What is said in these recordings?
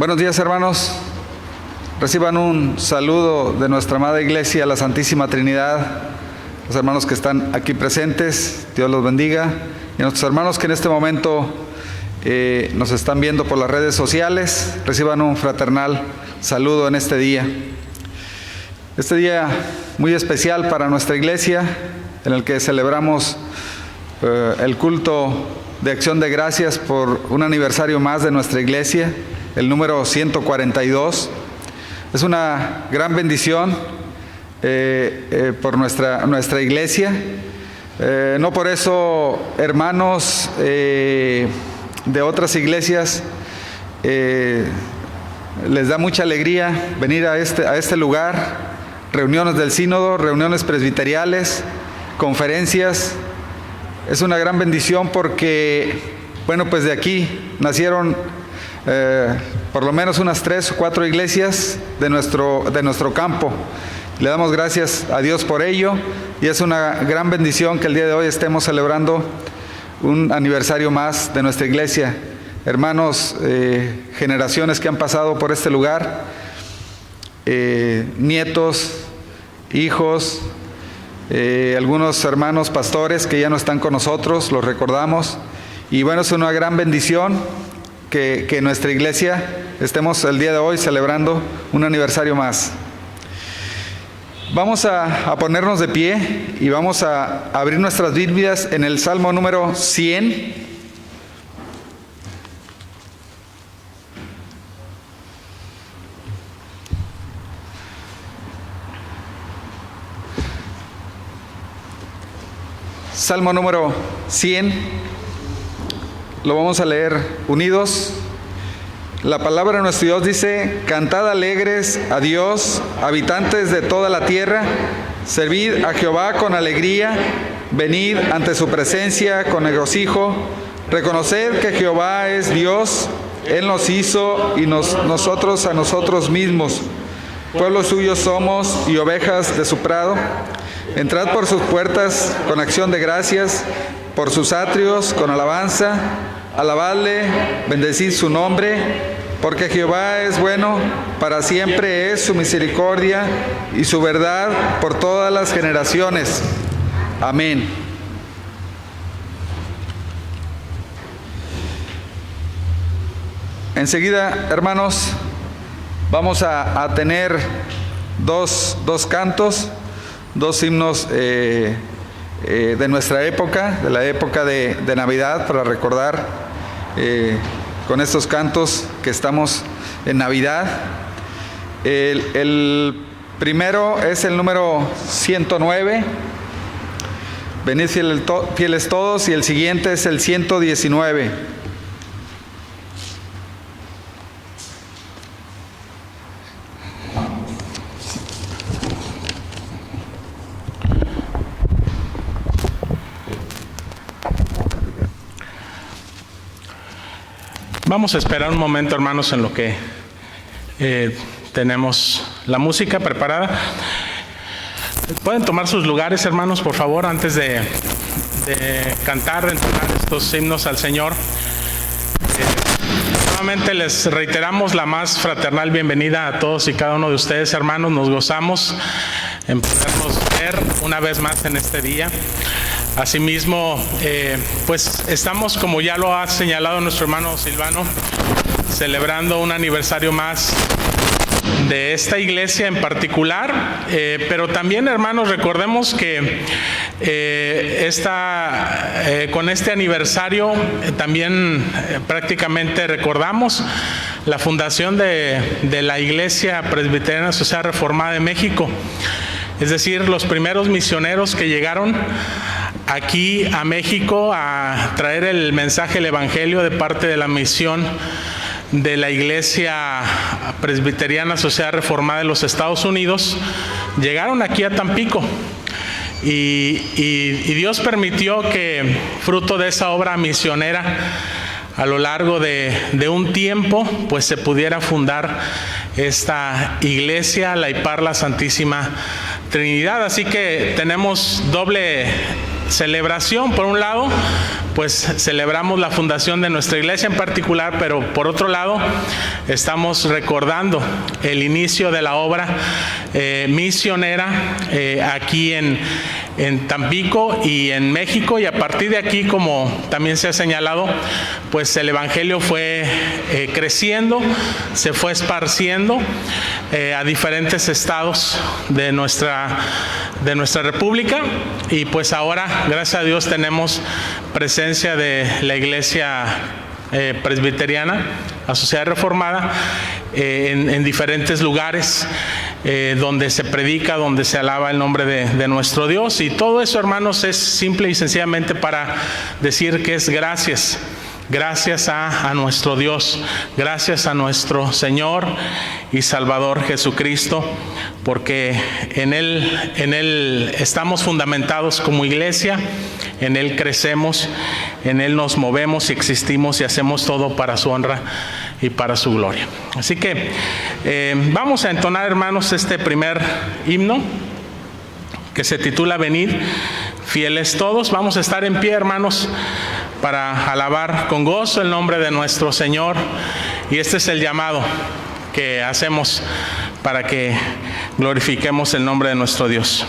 Buenos días, hermanos. Reciban un saludo de nuestra amada Iglesia, la Santísima Trinidad. Los hermanos que están aquí presentes, Dios los bendiga. Y a nuestros hermanos que en este momento nos están viendo por las redes sociales, reciban un fraternal saludo en este día. Este día muy especial para nuestra Iglesia, en el que celebramos el culto de acción de gracias por un aniversario más de nuestra Iglesia, el número 142. Es una gran bendición por nuestra Iglesia. No por eso, hermanos de otras iglesias, les da mucha alegría venir a este lugar, reuniones del sínodo, reuniones presbiteriales, conferencias. Es una gran bendición porque, bueno, pues de aquí nacieron por lo menos unas 3 o 4 iglesias de nuestro campo. Le damos gracias a Dios por ello y es una gran bendición que el día de hoy estemos celebrando un aniversario más de nuestra iglesia. Hermanos, generaciones que han pasado por este lugar, nietos, hijos, algunos hermanos pastores que ya no están con nosotros, los recordamos. Y bueno, es una gran bendición que nuestra iglesia estemos el día de hoy celebrando un aniversario más. Vamos a ponernos de pie y vamos a abrir nuestras Biblias en el Salmo número 100. Salmo número 100. Lo vamos a leer unidos. La palabra de nuestro Dios dice: cantad alegres a Dios, habitantes de toda la tierra, servid a Jehová con alegría, venid ante su presencia con regocijo, reconoced que Jehová es Dios, Él nos hizo y nosotros a nosotros mismos, pueblo suyo somos y ovejas de su prado. Entrad por sus puertas con acción de gracias, por sus atrios con alabanza, alabadle, bendecid su nombre, porque Jehová es bueno, para siempre es su misericordia y su verdad por todas las generaciones. Amén. Enseguida, hermanos, vamos a tener dos cantos, 2 himnos de nuestra época, de la época de Navidad, para recordar con estos cantos que estamos en Navidad. El primero es el número 109, venid fieles todos, y el siguiente es el 119. Vamos a esperar un momento, hermanos, en lo que tenemos la música preparada. Pueden tomar sus lugares, hermanos, por favor, antes de cantar, de entonar estos himnos al Señor. Nuevamente les reiteramos la más fraternal bienvenida a todos y cada uno de ustedes, hermanos. Nos gozamos en podernos ver una vez más en este día. Asimismo, pues estamos, como ya lo ha señalado nuestro hermano Silvano, celebrando un aniversario más de esta iglesia en particular, pero también, hermanos, recordemos que con este aniversario también prácticamente recordamos la fundación de la Iglesia Presbiteriana Social Reformada de México, es decir, los primeros misioneros que llegaron aquí a México a traer el mensaje del Evangelio de parte de la misión de la Iglesia Presbiteriana Social Reformada de los Estados Unidos. Llegaron aquí a Tampico y Dios permitió que, fruto de esa obra misionera, a lo largo de un tiempo, pues se pudiera fundar esta iglesia, la IPAR, la Santísima Trinidad. Así que tenemos doble celebración. Por un lado, pues celebramos la fundación de nuestra iglesia en particular, pero por otro lado estamos recordando el inicio de la obra misionera aquí en Tampico y en México, y a partir de aquí, como también se ha señalado, pues el evangelio fue creciendo, se fue esparciendo a diferentes estados de nuestra república, y pues ahora, gracias a Dios, tenemos presencia de la iglesia presbiteriana asociada reformada en diferentes lugares donde se predica, donde se alaba el nombre de nuestro Dios. Y todo eso, hermanos, es simple y sencillamente para decir que es gracias a nuestro Dios, gracias a nuestro Señor y Salvador Jesucristo, porque en Él estamos fundamentados como iglesia, en Él crecemos, en Él nos movemos y existimos y hacemos todo para su honra y para su gloria. Así que vamos a entonar, hermanos, este primer himno que se titula Venid, fieles todos. Vamos a estar en pie, hermanos, para alabar con gozo el nombre de nuestro Señor, y este es el llamado que hacemos para que glorifiquemos el nombre de nuestro Dios.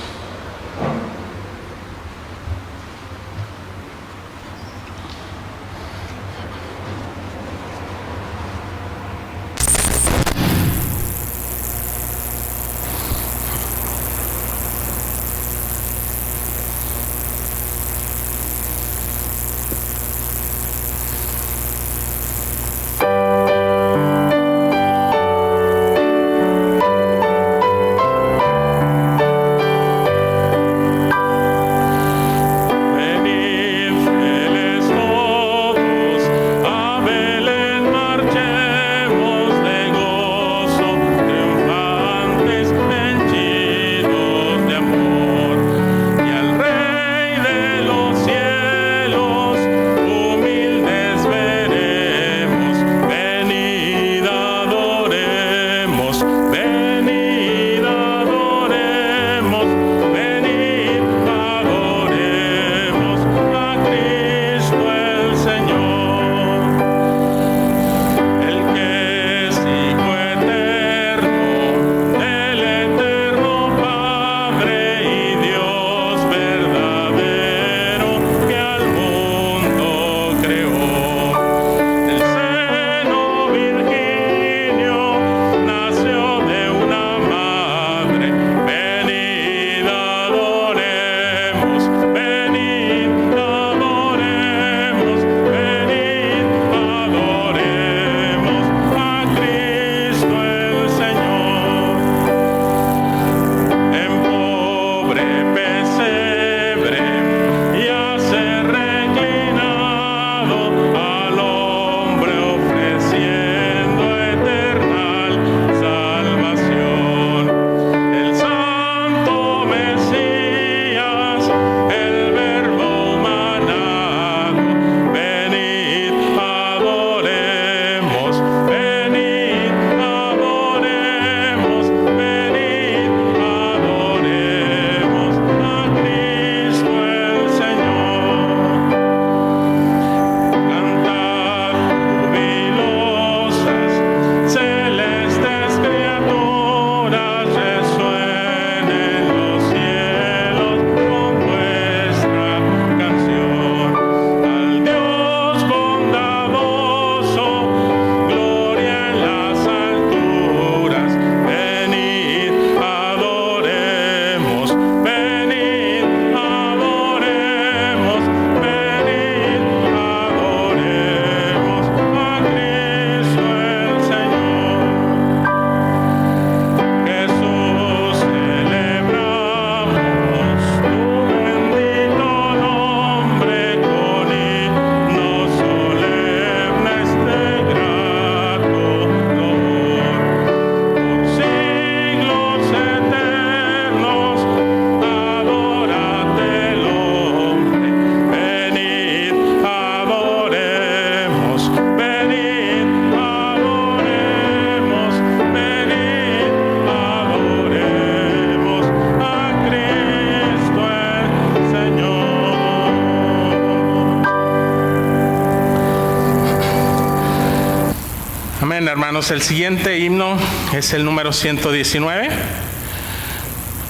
hermanos, el siguiente himno es el número 119,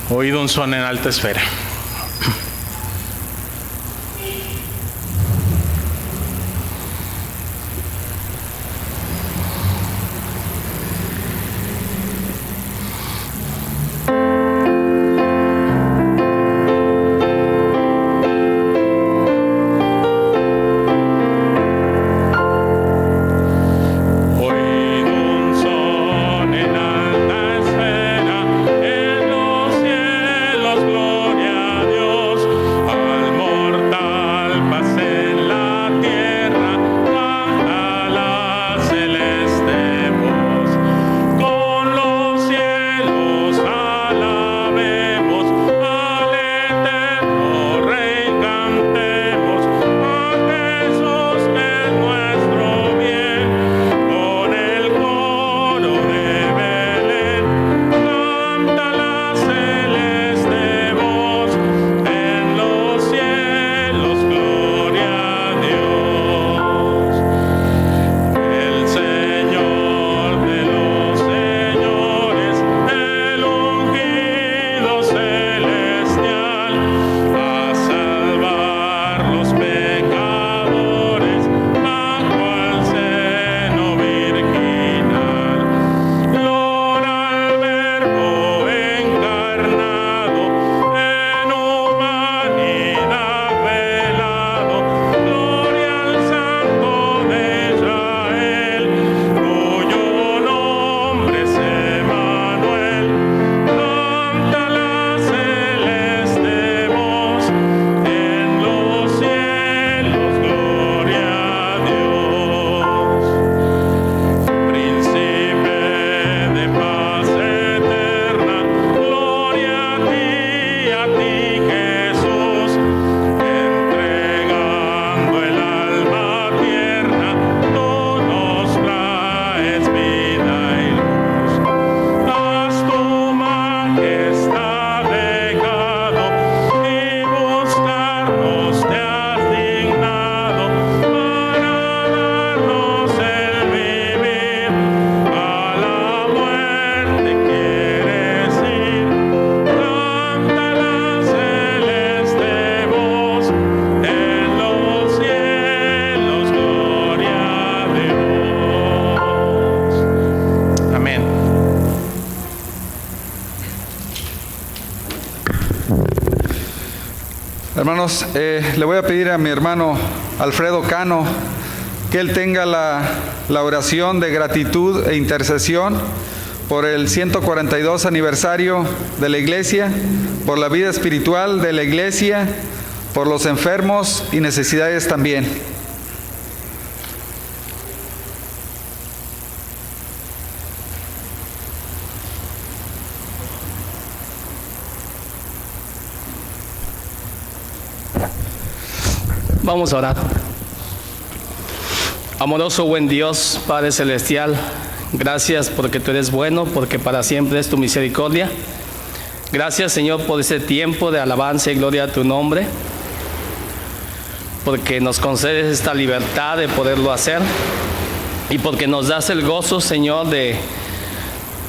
Oído un son en alta esfera. Hermanos, le voy a pedir a mi hermano Alfredo Cano que él tenga la oración de gratitud e intercesión por el 142 aniversario de la Iglesia, por la vida espiritual de la Iglesia, por los enfermos y necesidades también. Vamos a orar. Amoroso buen Dios, Padre Celestial, gracias porque tú eres bueno, porque para siempre es tu misericordia. Gracias, Señor, por ese tiempo de alabanza y gloria a tu nombre, porque nos concedes esta libertad de poderlo hacer y porque nos das el gozo, Señor, de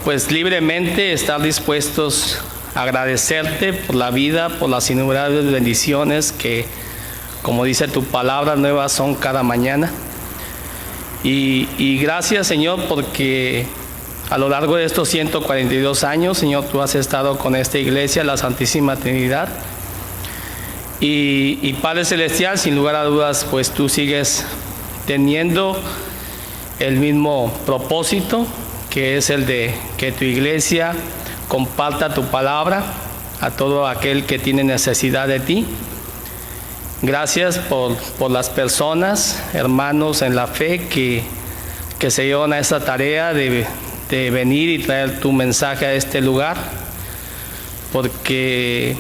pues libremente estar dispuestos a agradecerte por la vida, por las innumerables bendiciones que, como dice tu palabra, nuevas son cada mañana. Y gracias, Señor, porque a lo largo de estos 142 años, Señor, tú has estado con esta iglesia, la Santísima Trinidad. Y Padre Celestial, sin lugar a dudas, pues tú sigues teniendo el mismo propósito, que es el de que tu iglesia comparta tu palabra a todo aquel que tiene necesidad de ti. Gracias por las personas, hermanos en la fe, que se llevan a esta tarea de venir y traer tu mensaje a este lugar, porque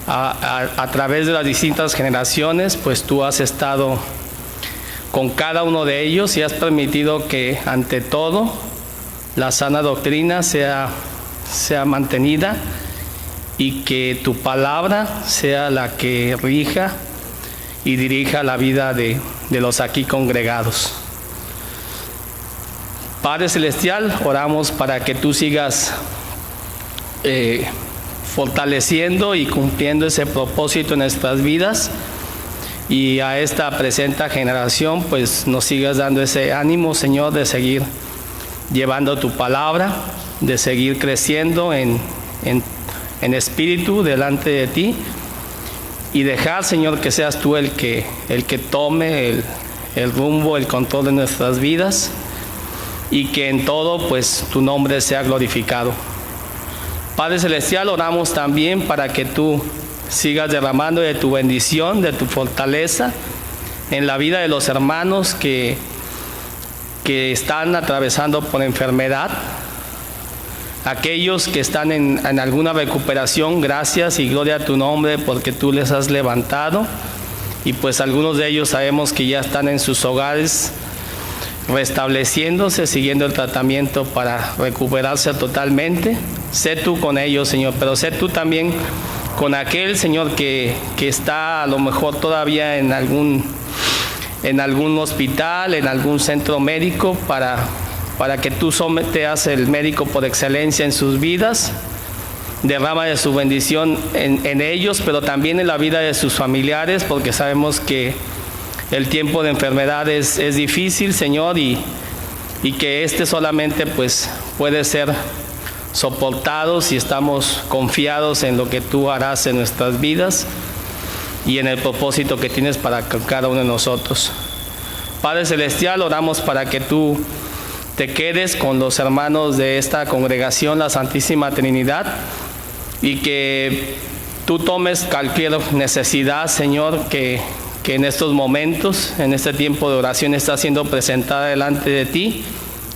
a través de las distintas generaciones, pues tú has estado con cada uno de ellos y has permitido que ante todo la sana doctrina sea mantenida y que tu palabra sea la que rija y dirija la vida de los aquí congregados. Padre Celestial, oramos para que tú sigas fortaleciendo y cumpliendo ese propósito en nuestras vidas, y a esta presente generación pues nos sigas dando ese ánimo, Señor, de seguir llevando tu palabra, de seguir creciendo en espíritu delante de ti, y dejar, Señor, que seas tú el que tome el rumbo, el control de nuestras vidas, y que en todo pues tu nombre sea glorificado. Padre Celestial, oramos también para que tú sigas derramando de tu bendición, de tu fortaleza en la vida de los hermanos que están atravesando por enfermedad, aquellos que están en alguna recuperación. Gracias y gloria a tu nombre, porque tú les has levantado, y pues algunos de ellos sabemos que ya están en sus hogares restableciéndose, siguiendo el tratamiento para recuperarse totalmente. Sé tú con ellos, Señor, pero sé tú también con aquel, Señor, que está a lo mejor todavía en algún hospital, en algún centro médico, para que tú seas el médico por excelencia en sus vidas. Derrama de su bendición en ellos, pero también en la vida de sus familiares, porque sabemos que el tiempo de enfermedad es difícil, Señor, y que solamente pues puede ser soportado si estamos confiados en lo que tú harás en nuestras vidas y en el propósito que tienes para cada uno de nosotros. Padre Celestial, oramos para que tú te quedes con los hermanos de esta congregación, la Santísima Trinidad, y que tú tomes cualquier necesidad, Señor, que en estos momentos, en este tiempo de oración, está siendo presentada delante de ti,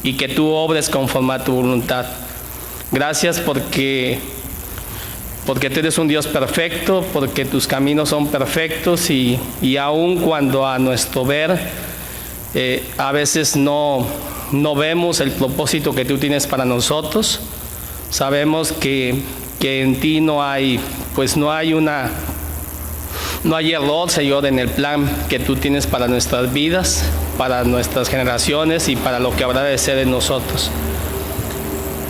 y que tú obres conforme a tu voluntad. Gracias porque tú eres un Dios perfecto, porque tus caminos son perfectos, y aun cuando a nuestro ver a veces no vemos el propósito que tú tienes para nosotros, sabemos que en ti no hay error, Señor, en el plan que tú tienes para nuestras vidas, para nuestras generaciones y para lo que habrá de ser en nosotros.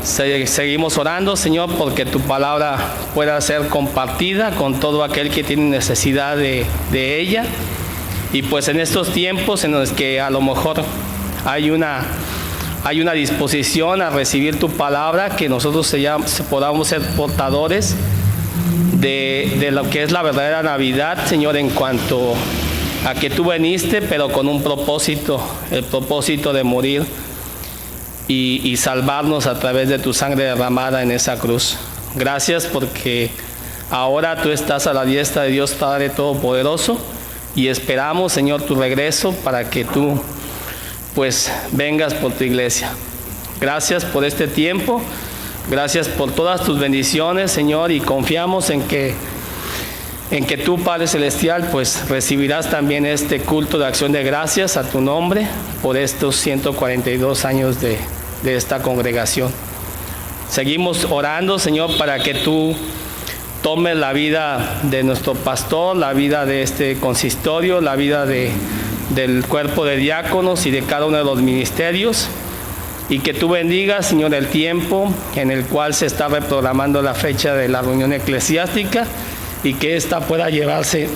Seguimos orando, Señor, porque tu palabra pueda ser compartida con todo aquel que tiene necesidad de ella. Y pues en estos tiempos en los que a lo mejor hay una disposición a recibir tu palabra, que nosotros podamos ser portadores de lo que es la verdadera Navidad, Señor, en cuanto a que tú viniste, pero con un propósito, el propósito de morir y salvarnos a través de tu sangre derramada en esa cruz. Gracias porque ahora tú estás a la diestra de Dios Padre Todopoderoso, y esperamos, Señor, tu regreso para que tú pues vengas por tu iglesia. Gracias por este tiempo, gracias por todas tus bendiciones, Señor, y confiamos en que tú, Padre Celestial, pues recibirás también este culto de acción de gracias a tu nombre por estos 142 años de esta congregación. Seguimos orando, Señor, para que tú tomes la vida de nuestro pastor, la vida de este consistorio, la vida del cuerpo de diáconos y de cada uno de los ministerios, y que tú bendigas, Señor, el tiempo en el cual se está reprogramando la fecha de la reunión eclesiástica, y que ésta pueda llevarse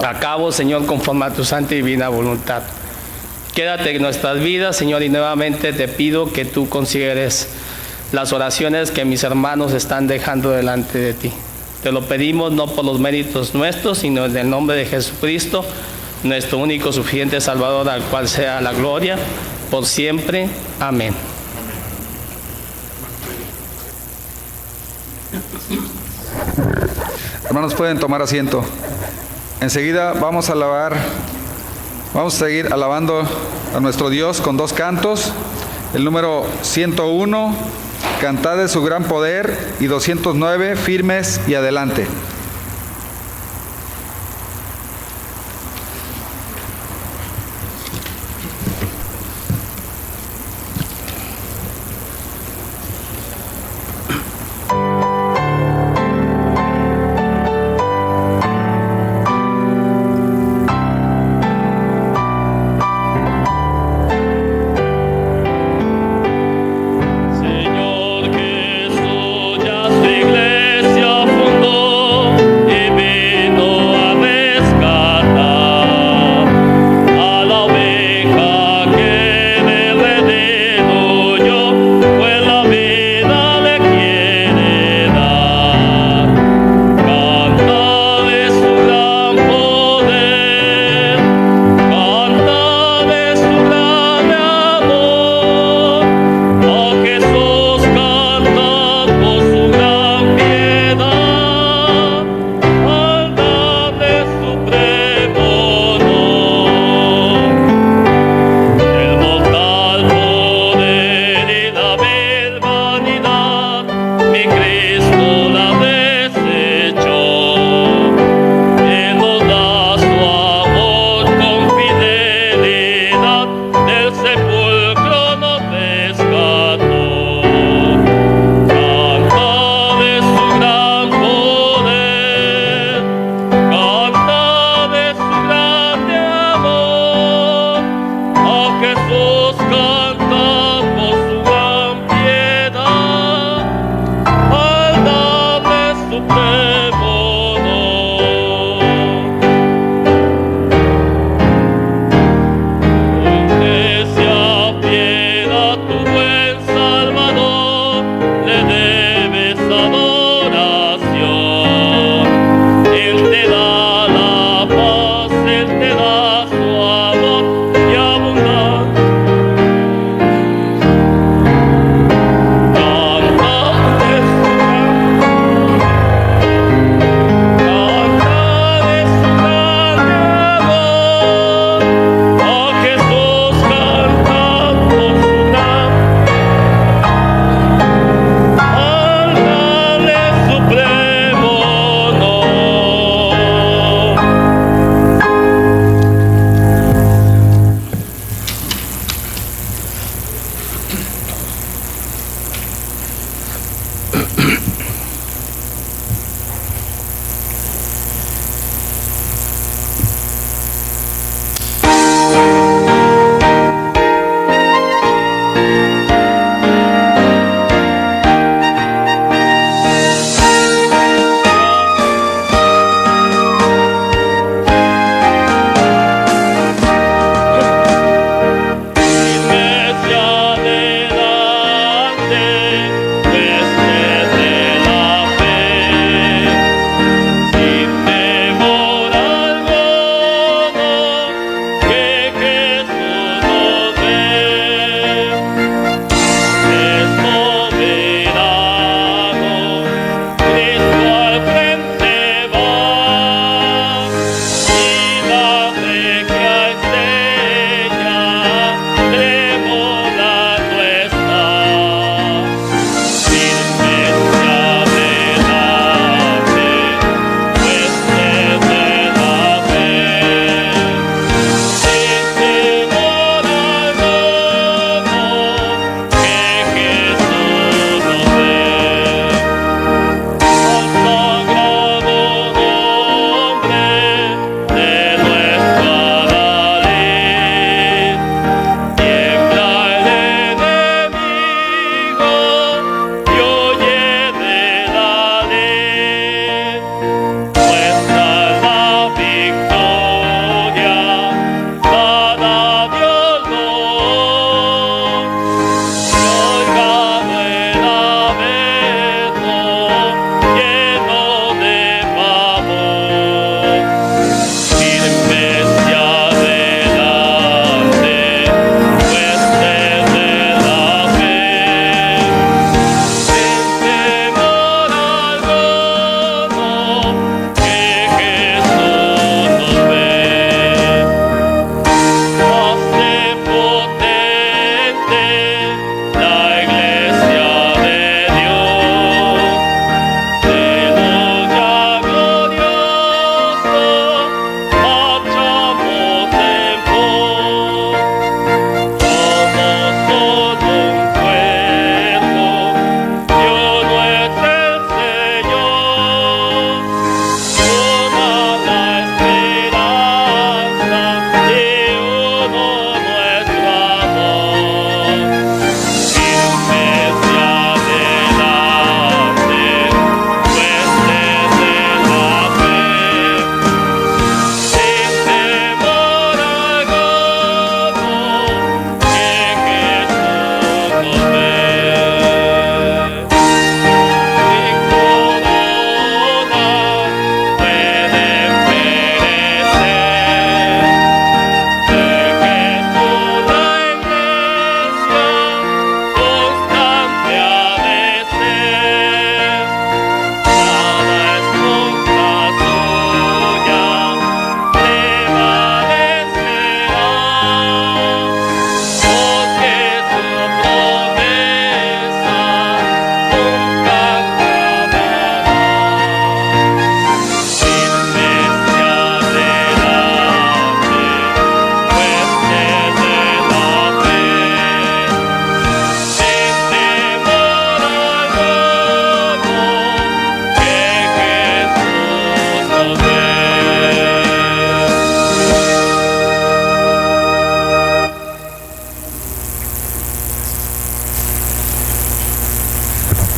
a cabo, Señor, conforme a tu santa y divina voluntad. Quédate en nuestras vidas, Señor, y nuevamente te pido que tú consideres las oraciones que mis hermanos están dejando delante de ti. Te lo pedimos no por los méritos nuestros, sino en el nombre de Jesucristo, nuestro único suficiente Salvador, al cual sea la gloria por siempre. Amén. Hermanos, pueden tomar asiento. Enseguida vamos a seguir alabando a nuestro Dios con dos cantos. El número 101, Cantad de su gran poder, y 209, Firmes y adelante.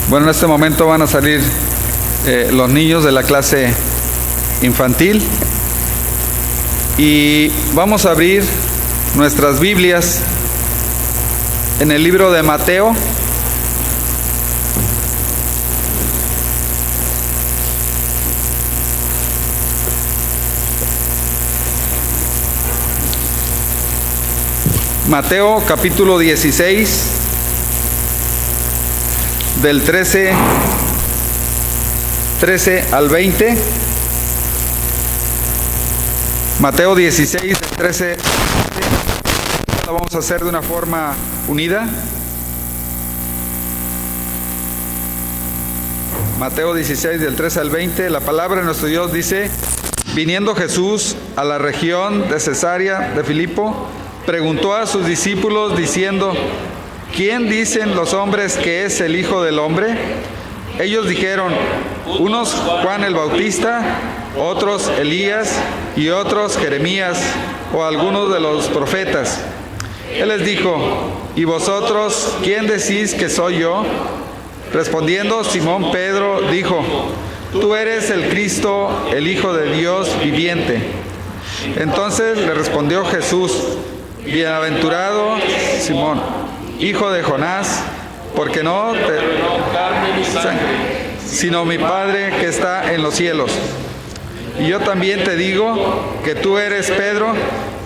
Bueno, en este momento van a salir los niños de la clase infantil y vamos a abrir nuestras Biblias en el libro de Mateo. Mateo capítulo 16, del 13 al 20. Mateo 16, del 13 al 20. Lo vamos a hacer de una forma unida. Mateo 16, del 13 al 20. La palabra de nuestro Dios dice: viniendo Jesús a la región de Cesarea de Filipo, preguntó a sus discípulos diciendo: ¿quién dicen los hombres que es el Hijo del Hombre? Ellos dijeron: unos Juan el Bautista, otros Elías y otros Jeremías o algunos de los profetas. Él les dijo: ¿y vosotros quién decís que soy yo? Respondiendo Simón Pedro dijo: tú eres el Cristo, el Hijo de Dios viviente. Entonces le respondió Jesús: bienaventurado Simón, hijo de Jonás, porque no sino mi Padre que está en los cielos. Y yo también te digo que tú eres Pedro,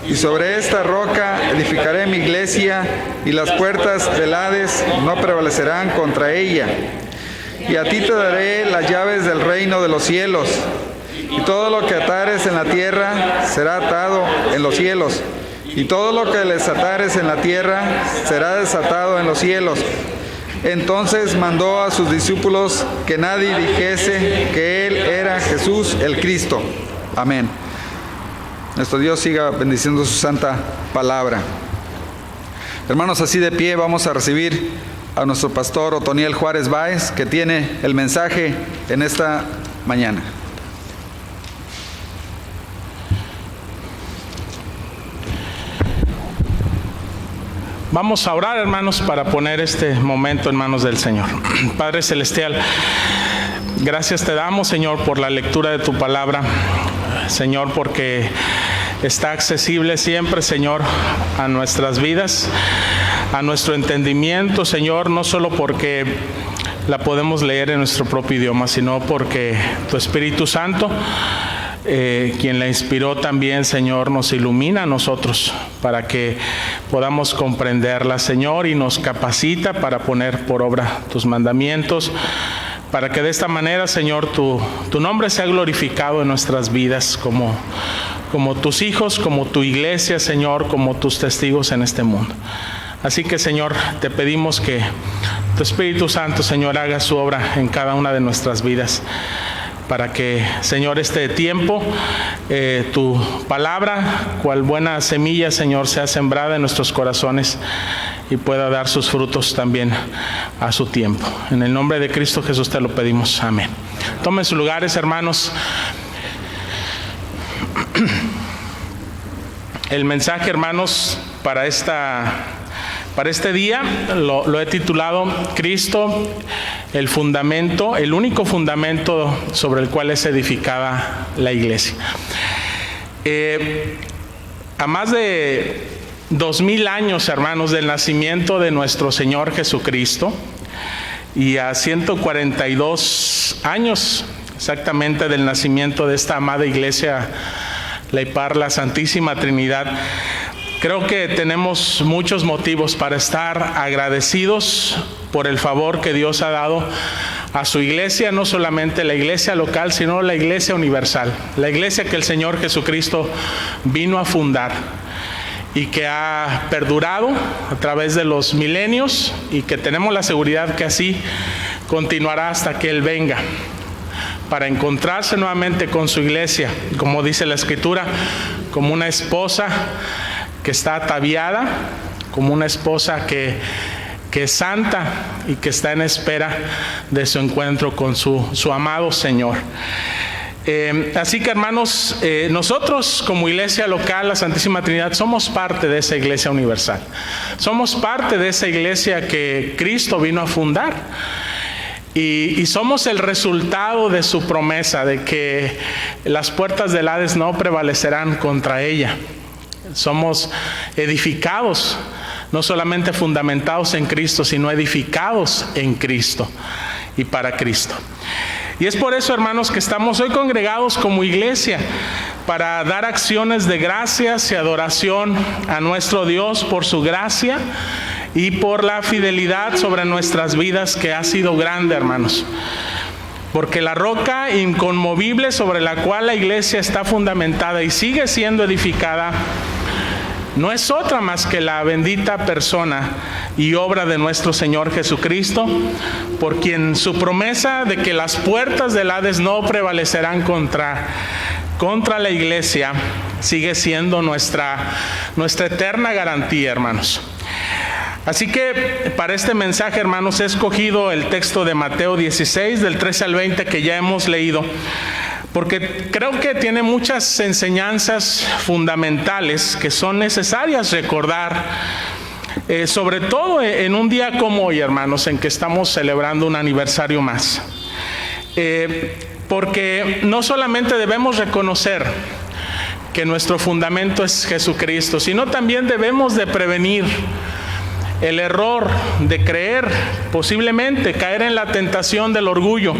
y sobre esta roca edificaré mi iglesia, y las puertas del Hades no prevalecerán contra ella. Y a ti te daré las llaves del reino de los cielos, y todo lo que atares en la tierra será atado en los cielos, y todo lo que desatares en la tierra será desatado en los cielos. Entonces mandó a sus discípulos que nadie dijese que él era Jesús el Cristo. Amén. Nuestro Dios siga bendiciendo su santa palabra. Hermanos, así de pie vamos a recibir a nuestro pastor Otoniel Juárez Báez, que tiene el mensaje en esta mañana. Vamos a orar, hermanos, para poner este momento en manos del Señor. Padre Celestial, gracias te damos, Señor, por la lectura de tu palabra. Señor, porque está accesible siempre, Señor, a nuestras vidas, a nuestro entendimiento, Señor, no solo porque la podemos leer en nuestro propio idioma, sino porque tu Espíritu Santo, quien la inspiró también, Señor, nos ilumina a nosotros para que podamos comprenderla, Señor, y nos capacita para poner por obra tus mandamientos, para que de esta manera, Señor, tu nombre sea glorificado en nuestras vidas como tus hijos, como tu iglesia, Señor, como tus testigos en este mundo. Así que, Señor, te pedimos que tu Espíritu Santo, Señor, haga su obra en cada una de nuestras vidas, para que, Señor, este tiempo, tu palabra, cual buena semilla, Señor, sea sembrada en nuestros corazones y pueda dar sus frutos también a su tiempo. En el nombre de Cristo Jesús te lo pedimos. Amén. Tomen sus lugares, hermanos. El mensaje, hermanos, para este día lo he titulado Cristo, el fundamento, el único fundamento sobre el cual es edificada la iglesia. A más de 2000 años, hermanos, del nacimiento de nuestro Señor Jesucristo, y a 142 años exactamente del nacimiento de esta amada iglesia, la IPAR, la Santísima Trinidad, creo que tenemos muchos motivos para estar agradecidos por el favor que Dios ha dado a su iglesia, no solamente la iglesia local, sino la iglesia universal, la iglesia que el Señor Jesucristo vino a fundar y que ha perdurado a través de los milenios, y que tenemos la seguridad que así continuará hasta que Él venga, para encontrarse nuevamente con su iglesia, como dice la Escritura, como una esposa que está ataviada, como una esposa que es santa y que está en espera de su encuentro con su amado Señor. Así que, hermanos, nosotros como iglesia local, la Santísima Trinidad, somos parte de esa iglesia universal. Somos parte de esa iglesia que Cristo vino a fundar. Y somos el resultado de su promesa de que las puertas del Hades no prevalecerán contra ella. Somos edificados, no solamente fundamentados en Cristo, sino edificados en Cristo y para Cristo. Y es por eso, hermanos, que estamos hoy congregados como iglesia para dar acciones de gracias y adoración a nuestro Dios por su gracia y por la fidelidad sobre nuestras vidas, que ha sido grande, hermanos. Porque la roca inconmovible sobre la cual la iglesia está fundamentada y sigue siendo edificada no es otra más que la bendita persona y obra de nuestro Señor Jesucristo, por quien su promesa de que las puertas del Hades no prevalecerán contra la iglesia sigue siendo nuestra eterna garantía, hermanos. Así que para este mensaje, hermanos, he escogido el texto de Mateo 16, del 13 al 20, que ya hemos leído, porque creo que tiene muchas enseñanzas fundamentales que son necesarias recordar, sobre todo en un día como hoy, hermanos, en que estamos celebrando un aniversario más. Porque no solamente debemos reconocer que nuestro fundamento es Jesucristo, sino también debemos de prevenir el error de creer, posiblemente caer en la tentación del orgullo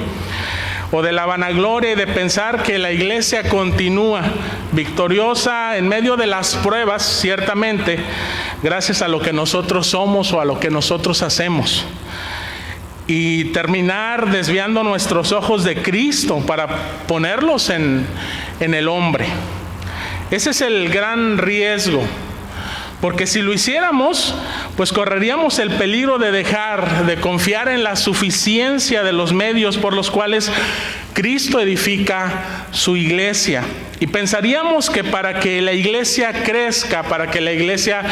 o de la vanagloria y de pensar que la iglesia continúa victoriosa en medio de las pruebas, ciertamente, gracias a lo que nosotros somos o a lo que nosotros hacemos. Y terminar desviando nuestros ojos de Cristo para ponerlos en el hombre. Ese es el gran riesgo. Porque si lo hiciéramos, pues correríamos el peligro de dejar de confiar en la suficiencia de los medios por los cuales Cristo edifica su iglesia. Y pensaríamos que para que la iglesia crezca, para que la iglesia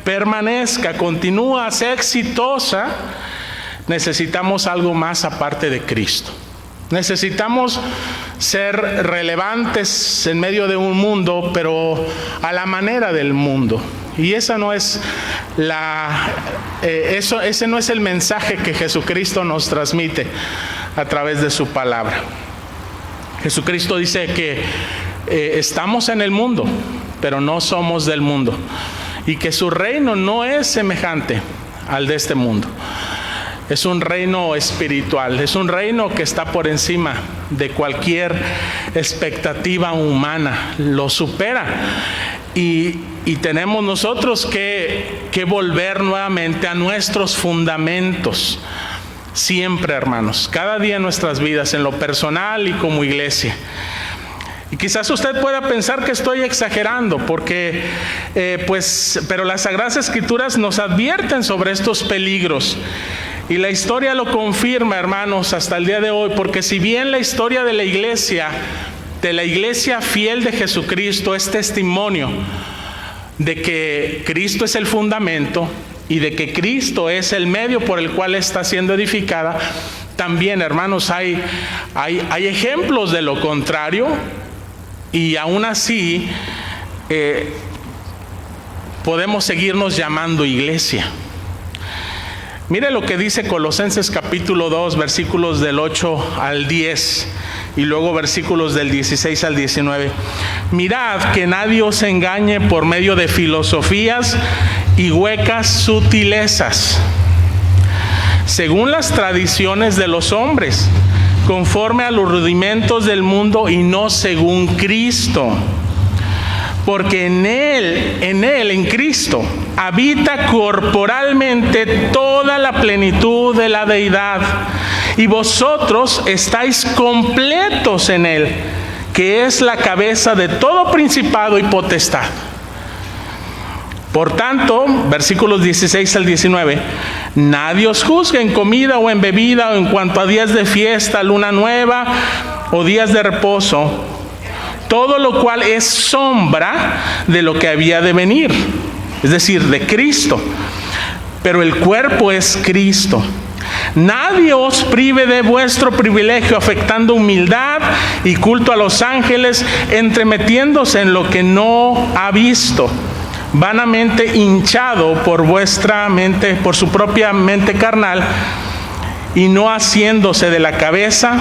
permanezca, continúe, sea exitosa, necesitamos algo más aparte de Cristo. Necesitamos ser relevantes en medio de un mundo, pero a la manera del mundo. Y esa no es ese no es el mensaje que Jesucristo nos transmite a través de su palabra. Jesucristo dice que estamos en el mundo, pero no somos del mundo, y que su reino no es semejante al de este mundo. Es un reino espiritual, es un reino que está por encima de cualquier expectativa humana, lo supera. Y tenemos nosotros que volver nuevamente a nuestros fundamentos, siempre, hermanos, cada día en nuestras vidas, en lo personal y como iglesia. Y quizás usted pueda pensar que estoy exagerando, porque, pero las Sagradas Escrituras nos advierten sobre estos peligros. Y la historia lo confirma, hermanos, hasta el día de hoy, porque si bien la historia de la iglesia fiel de Jesucristo es testimonio de que Cristo es el fundamento y de que Cristo es el medio por el cual está siendo edificada, también, hermanos, hay ejemplos de lo contrario, y aún así podemos seguirnos llamando iglesia. Mire lo que dice Colosenses capítulo 2, versículos del 8 al 10 y luego versículos del 16 al 19. Mirad que nadie os engañe por medio de filosofías y huecas sutilezas, según las tradiciones de los hombres, conforme a los rudimentos del mundo y no según Cristo. Porque en Cristo, habita corporalmente toda la plenitud de la deidad, y vosotros estáis completos en Él, que es la cabeza de todo principado y potestad. Por tanto, versículos 16 al 19, nadie os juzgue en comida o en bebida, o en cuanto a días de fiesta, luna nueva o días de reposo, todo lo cual es sombra de lo que había de venir, es decir, de Cristo, pero el cuerpo es Cristo. Nadie os prive de vuestro privilegio, afectando humildad y culto a los ángeles, entremetiéndose en lo que no ha visto, vanamente hinchado por vuestra mente, por su propia mente carnal, y no haciéndose de la cabeza,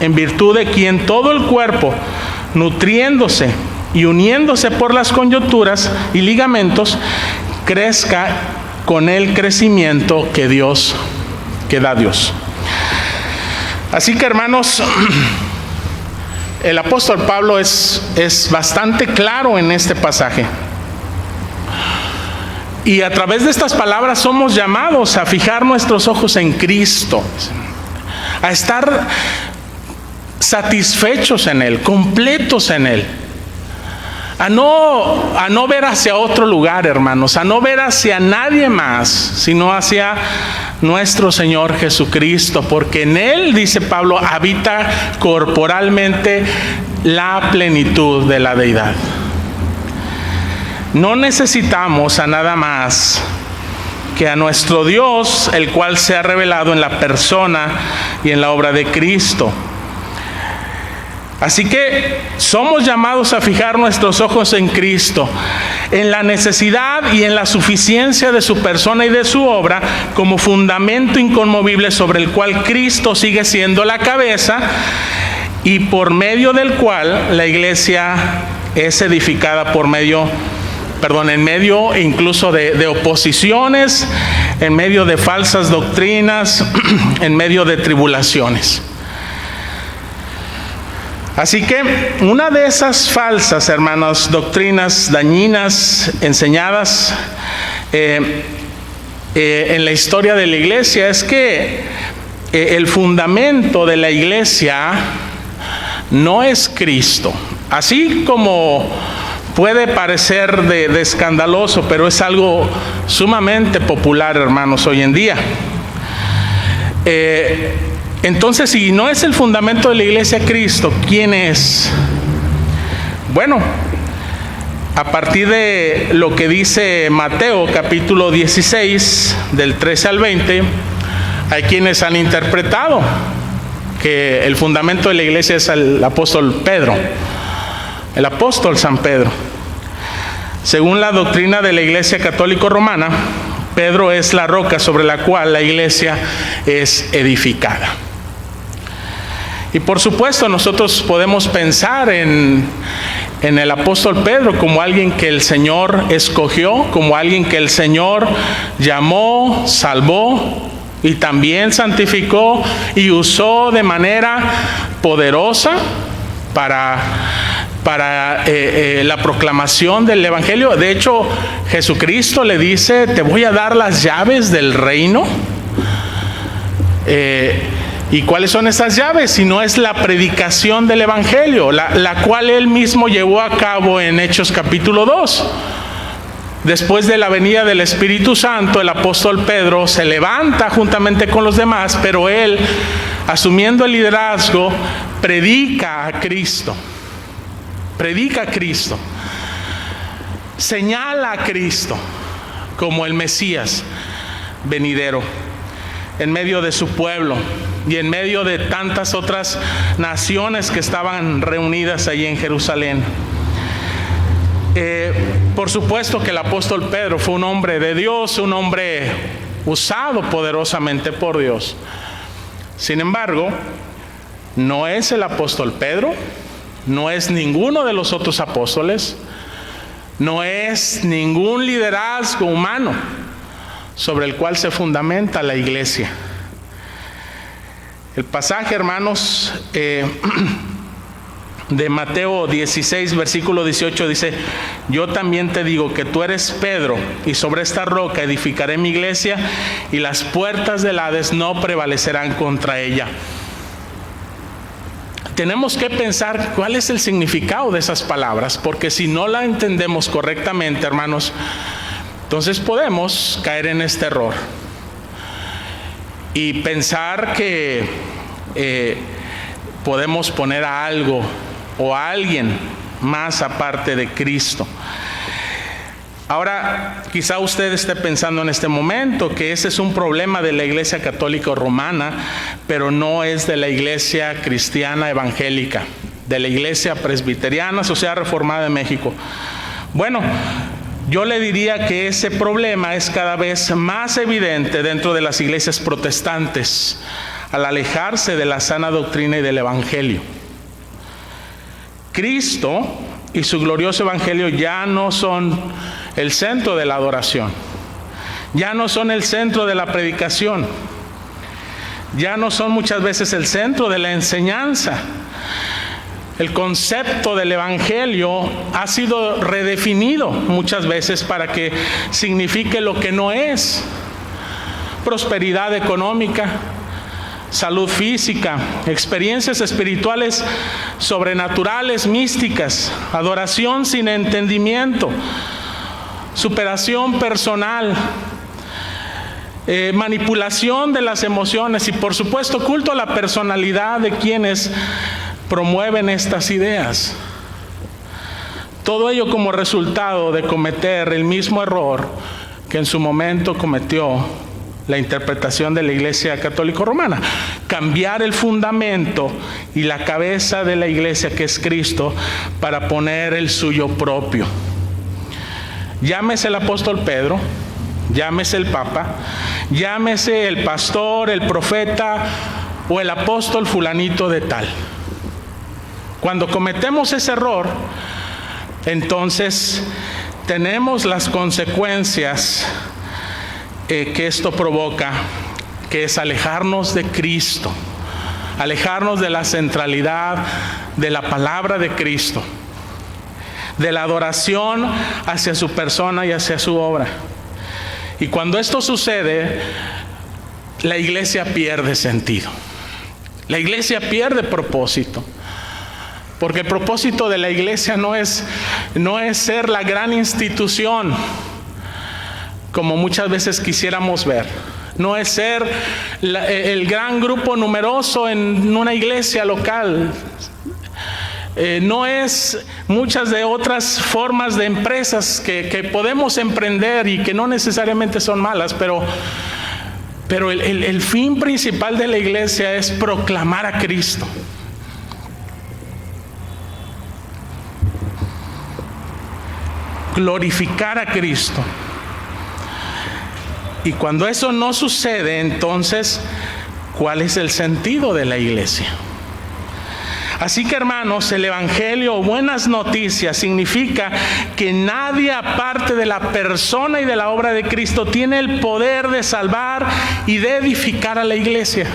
en virtud de quien todo el cuerpo, nutriéndose y uniéndose por las coyunturas y ligamentos, crezca con el crecimiento que da Dios. Así que, hermanos, el apóstol Pablo es bastante claro en este pasaje. Y a través de estas palabras somos llamados a fijar nuestros ojos en Cristo, a estar satisfechos en Él, completos en Él. A no ver hacia otro lugar, hermanos, a no ver hacia nadie más, sino hacia nuestro Señor Jesucristo, porque en Él, dice Pablo, habita corporalmente la plenitud de la deidad. No necesitamos a nada más que a nuestro Dios, el cual se ha revelado en la persona y en la obra de Cristo. Así que somos llamados a fijar nuestros ojos en Cristo, en la necesidad y en la suficiencia de su persona y de su obra, como fundamento inconmovible sobre el cual Cristo sigue siendo la cabeza y por medio del cual la iglesia es edificada en medio incluso de oposiciones, en medio de falsas doctrinas, en medio de tribulaciones. Así que una de esas falsas, hermanos, doctrinas dañinas enseñadas en la historia de la iglesia es que el fundamento de la iglesia no es Cristo. Así como puede parecer de escandaloso, pero es algo sumamente popular, hermanos, hoy en día. Entonces, si no es el fundamento de la iglesia Cristo, ¿quién es? Bueno, a partir de lo que dice Mateo capítulo 16, del 13 al 20, hay quienes han interpretado que el fundamento de la iglesia es el apóstol Pedro, el apóstol San Pedro. Según la doctrina de la iglesia católica romana, Pedro es la roca sobre la cual la iglesia es edificada. Y por supuesto nosotros podemos pensar en el apóstol Pedro como alguien que el Señor escogió, como alguien que el Señor llamó, salvó y también santificó y usó de manera poderosa para la proclamación del Evangelio. De hecho, Jesucristo le dice: te voy a dar las llaves del reino. ¿Y cuáles son esas llaves? Si no es la predicación del Evangelio, la cual él mismo llevó a cabo en Hechos capítulo 2. Después de la venida del Espíritu Santo, el apóstol Pedro se levanta juntamente con los demás, pero él, asumiendo el liderazgo, predica a Cristo. Predica a Cristo. Señala a Cristo como el Mesías venidero en medio de su pueblo y en medio de tantas otras naciones que estaban reunidas allí en Jerusalén. Por supuesto que el apóstol Pedro fue un hombre de Dios, un hombre usado poderosamente por Dios. Sin embargo, no es el apóstol Pedro, no es ninguno de los otros apóstoles, no es ningún liderazgo humano sobre el cual se fundamenta la iglesia. El pasaje, hermanos, de Mateo 16, versículo 18 dice: yo también te digo que tú eres Pedro, y sobre esta roca edificaré mi iglesia, y las puertas del Hades no prevalecerán contra ella. Tenemos que pensar cuál es el significado de esas palabras, porque si no la entendemos correctamente, hermanos, entonces podemos caer en este error y pensar que podemos poner a algo o a alguien más aparte de Cristo. Ahora, quizá usted esté pensando en este momento que ese es un problema de la Iglesia Católica Romana, pero no es de la Iglesia Cristiana Evangélica, de la Iglesia Presbiteriana Sociedad Reformada de México. Bueno, Yo le diría que ese problema es cada vez más evidente dentro de las iglesias protestantes, al alejarse de la sana doctrina y del Evangelio. Cristo y su glorioso Evangelio ya no son el centro de la adoración, ya no son el centro de la predicación, ya no son muchas veces el centro de la enseñanza. El concepto del Evangelio ha sido redefinido muchas veces para que signifique lo que no es: prosperidad económica, salud física, experiencias espirituales sobrenaturales, místicas, adoración sin entendimiento, superación personal, manipulación de las emociones y, por supuesto, culto a la personalidad de quienes promueven estas ideas. Todo ello como resultado de cometer el mismo error que en su momento cometió la interpretación de la Iglesia Católica Romana: cambiar el fundamento y la cabeza de la Iglesia, que es Cristo, para poner el suyo propio. Llámese el apóstol Pedro, llámese el Papa, llámese el pastor, el profeta o el apóstol fulanito de tal. Cuando cometemos ese error, entonces tenemos las consecuencias que esto provoca, que es alejarnos de Cristo, alejarnos de la centralidad de la palabra de Cristo, de la adoración hacia su persona y hacia su obra. Y cuando esto sucede, la iglesia pierde sentido, la iglesia pierde propósito. Porque el propósito de la iglesia no es ser la gran institución, como muchas veces quisiéramos ver. No es ser el gran grupo numeroso en una iglesia local. No es muchas de otras formas de empresas que podemos emprender y que no necesariamente son malas, pero el fin principal de la iglesia es proclamar a Cristo. Glorificar a Cristo. Y cuando eso no sucede, entonces, ¿cuál es el sentido de la iglesia? Así que, hermanos, el Evangelio o buenas noticias significa que nadie aparte de la persona y de la obra de Cristo tiene el poder de salvar y de edificar a la iglesia.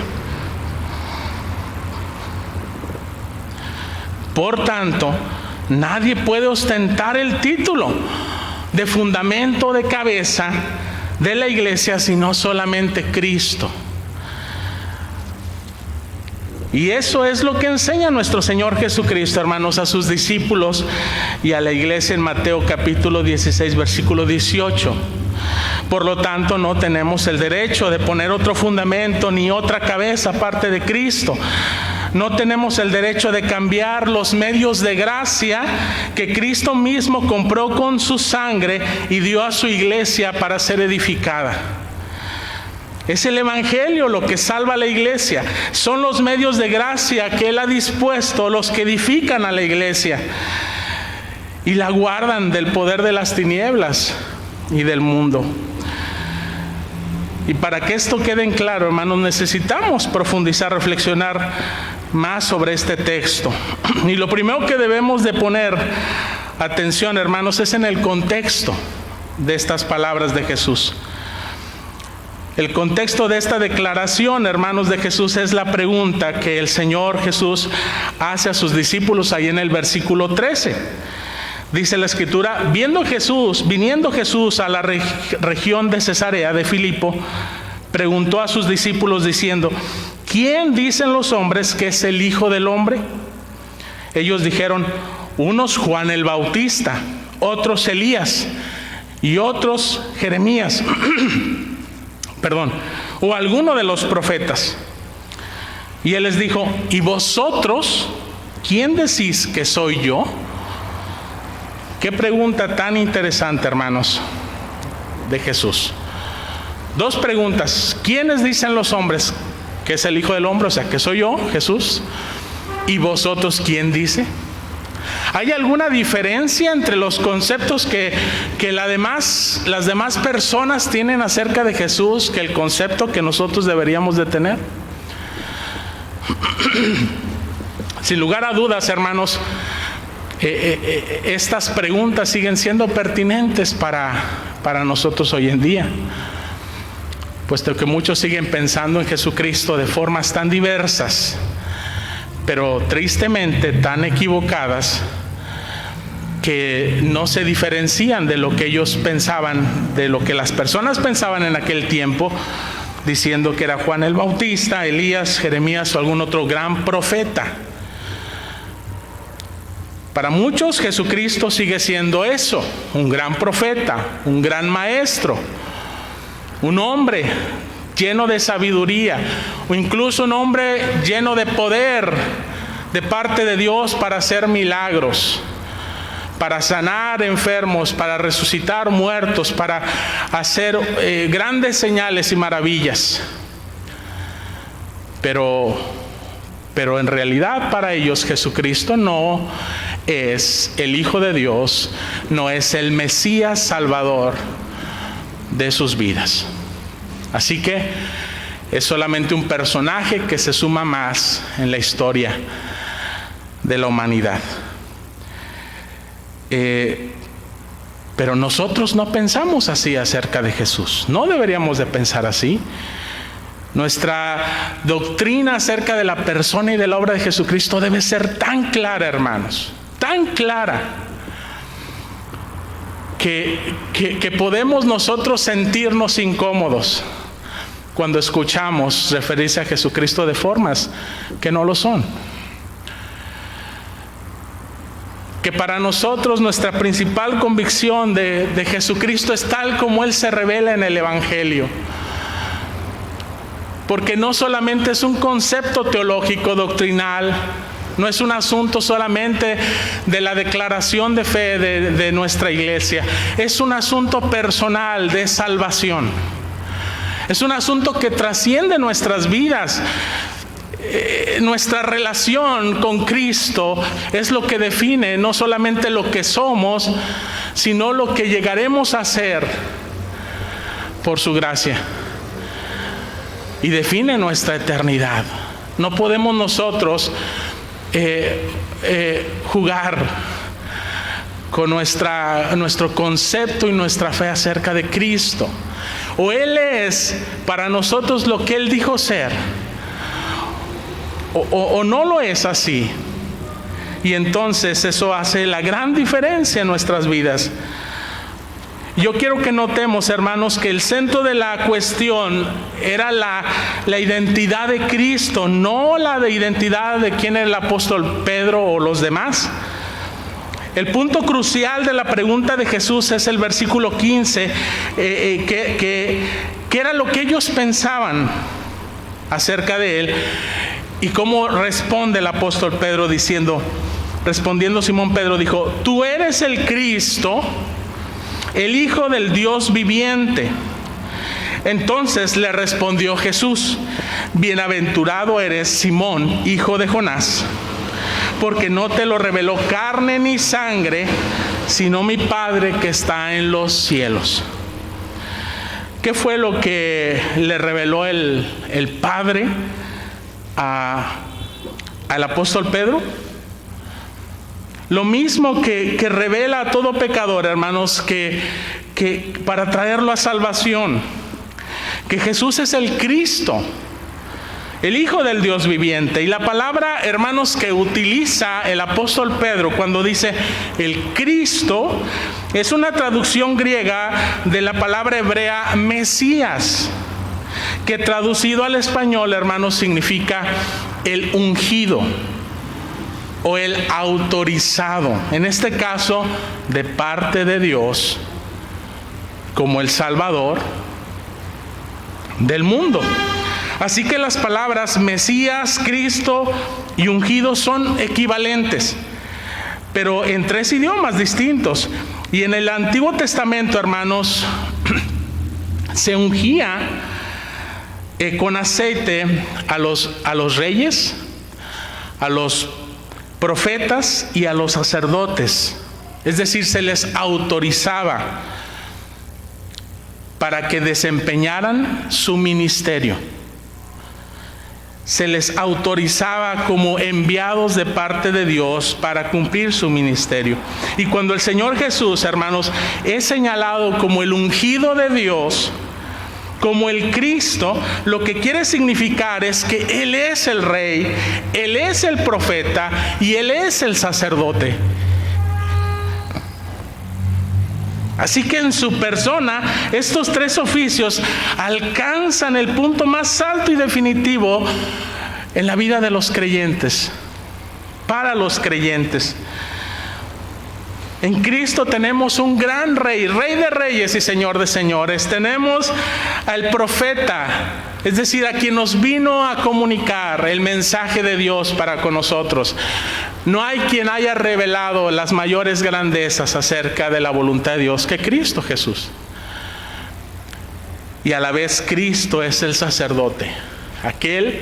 Por tanto, nadie puede ostentar el título de fundamento de cabeza de la iglesia, sino solamente Cristo. Y eso es lo que enseña nuestro Señor Jesucristo, hermanos, a sus discípulos y a la iglesia en Mateo capítulo 16, versículo 18. Por lo tanto, no tenemos el derecho de poner otro fundamento ni otra cabeza aparte de Cristo. No tenemos el derecho de cambiar los medios de gracia que Cristo mismo compró con su sangre y dio a su iglesia para ser edificada. Es el Evangelio lo que salva a la iglesia. Son los medios de gracia que Él ha dispuesto los que edifican a la iglesia y la guardan del poder de las tinieblas y del mundo. Y para que esto quede en claro, hermanos, necesitamos profundizar, reflexionar más sobre este texto. Y lo primero que debemos de poner atención, hermanos, es en el contexto de estas palabras de Jesús. El contexto de esta declaración, hermanos, de Jesús es la pregunta que el Señor Jesús hace a sus discípulos ahí en el versículo 13. Dice la Escritura: viniendo Jesús a la región de Cesarea de Filipo, preguntó a sus discípulos diciendo: ¿quién dicen los hombres que es el Hijo del Hombre? Ellos dijeron: unos Juan el Bautista, otros Elías y otros Jeremías. O alguno de los profetas. Y él les dijo: ¿y vosotros quién decís que soy yo? Qué pregunta tan interesante, hermanos, de Jesús. Dos preguntas: ¿quiénes dicen los hombres que es el Hijo del Hombre? O sea, que soy yo, Jesús. ¿Y vosotros quién dice? ¿Hay alguna diferencia entre los conceptos que las demás personas tienen acerca de Jesús que el concepto que nosotros deberíamos de tener? Sin lugar a dudas, hermanos, estas preguntas siguen siendo pertinentes para nosotros hoy en día, puesto que muchos siguen pensando en Jesucristo de formas tan diversas, pero tristemente tan equivocadas, que no se diferencian de lo que ellos pensaban, de lo que las personas pensaban en aquel tiempo, diciendo que era Juan el Bautista, Elías, Jeremías o algún otro gran profeta. Para muchos Jesucristo sigue siendo eso, un gran profeta, un gran maestro, un hombre lleno de sabiduría, o incluso un hombre lleno de poder de parte de Dios para hacer milagros, para sanar enfermos, para resucitar muertos, para hacer grandes señales y maravillas. Pero en realidad para ellos Jesucristo no es el Hijo de Dios, no es el Mesías Salvador de sus vidas. Así que es solamente un personaje que se suma más en la historia de la humanidad. Pero nosotros no pensamos así acerca de Jesús. No deberíamos de pensar así. Nuestra doctrina acerca de la persona y de la obra de Jesucristo debe ser tan clara, hermanos, tan clara, que podemos nosotros sentirnos incómodos cuando escuchamos referirse a Jesucristo de formas que no lo son. Que para nosotros nuestra principal convicción de Jesucristo es tal como Él se revela en el Evangelio. Porque no solamente es un concepto teológico, doctrinal, no es un asunto solamente de la declaración de fe de nuestra iglesia, es un asunto personal de salvación. Es un asunto que trasciende nuestras vidas. Nuestra relación con Cristo es lo que define no solamente lo que somos, sino lo que llegaremos a ser por su gracia. Y define nuestra eternidad. No podemos nosotros jugar con nuestro concepto y nuestra fe acerca de Cristo. O Él es para nosotros lo que Él dijo ser, o no lo es así. Y entonces eso hace la gran diferencia en nuestras vidas. Yo quiero que notemos, hermanos, que el centro de la cuestión era la identidad de Cristo, no la de identidad de quién era el apóstol Pedro o los demás. El punto crucial de la pregunta de Jesús es el versículo 15, que era lo que ellos pensaban acerca de Él. Y cómo responde el apóstol Pedro respondiendo Simón Pedro dijo: tú eres el Cristo, el Hijo del Dios viviente. Entonces le respondió Jesús: bienaventurado eres, Simón, hijo de Jonás, porque no te lo reveló carne ni sangre, sino mi Padre que está en los cielos. ¿Qué fue lo que le reveló el Padre al apóstol Pedro? Lo mismo que revela a todo pecador, hermanos, que para traerlo a salvación, que Jesús es el Cristo, el Hijo del Dios viviente. Y la palabra, hermanos, que utiliza el apóstol Pedro cuando dice el Cristo, es una traducción griega de la palabra hebrea Mesías, que traducido al español, hermanos, significa el ungido o el autorizado, en este caso de parte de Dios, como el Salvador del mundo. Así que las palabras Mesías, Cristo y ungido son equivalentes, pero en tres idiomas distintos. Y en el Antiguo Testamento, hermanos, se ungía con aceite a los reyes, a los profetas y a los sacerdotes. Es decir, se les autorizaba para que desempeñaran su ministerio. Se les autorizaba como enviados de parte de Dios para cumplir su ministerio. Y cuando el Señor Jesús, hermanos, es señalado como el ungido de Dios, como el Cristo, lo que quiere significar es que Él es el Rey, Él es el profeta y Él es el sacerdote. Así que en su persona, estos tres oficios alcanzan el punto más alto y definitivo en la vida de los creyentes, para los creyentes. En Cristo tenemos un gran Rey, Rey de reyes y Señor de señores. Tenemos al profeta, es decir, a quien nos vino a comunicar el mensaje de Dios para con nosotros. No hay quien haya revelado las mayores grandezas acerca de la voluntad de Dios que Cristo Jesús. Y a la vez Cristo es el sacerdote, aquel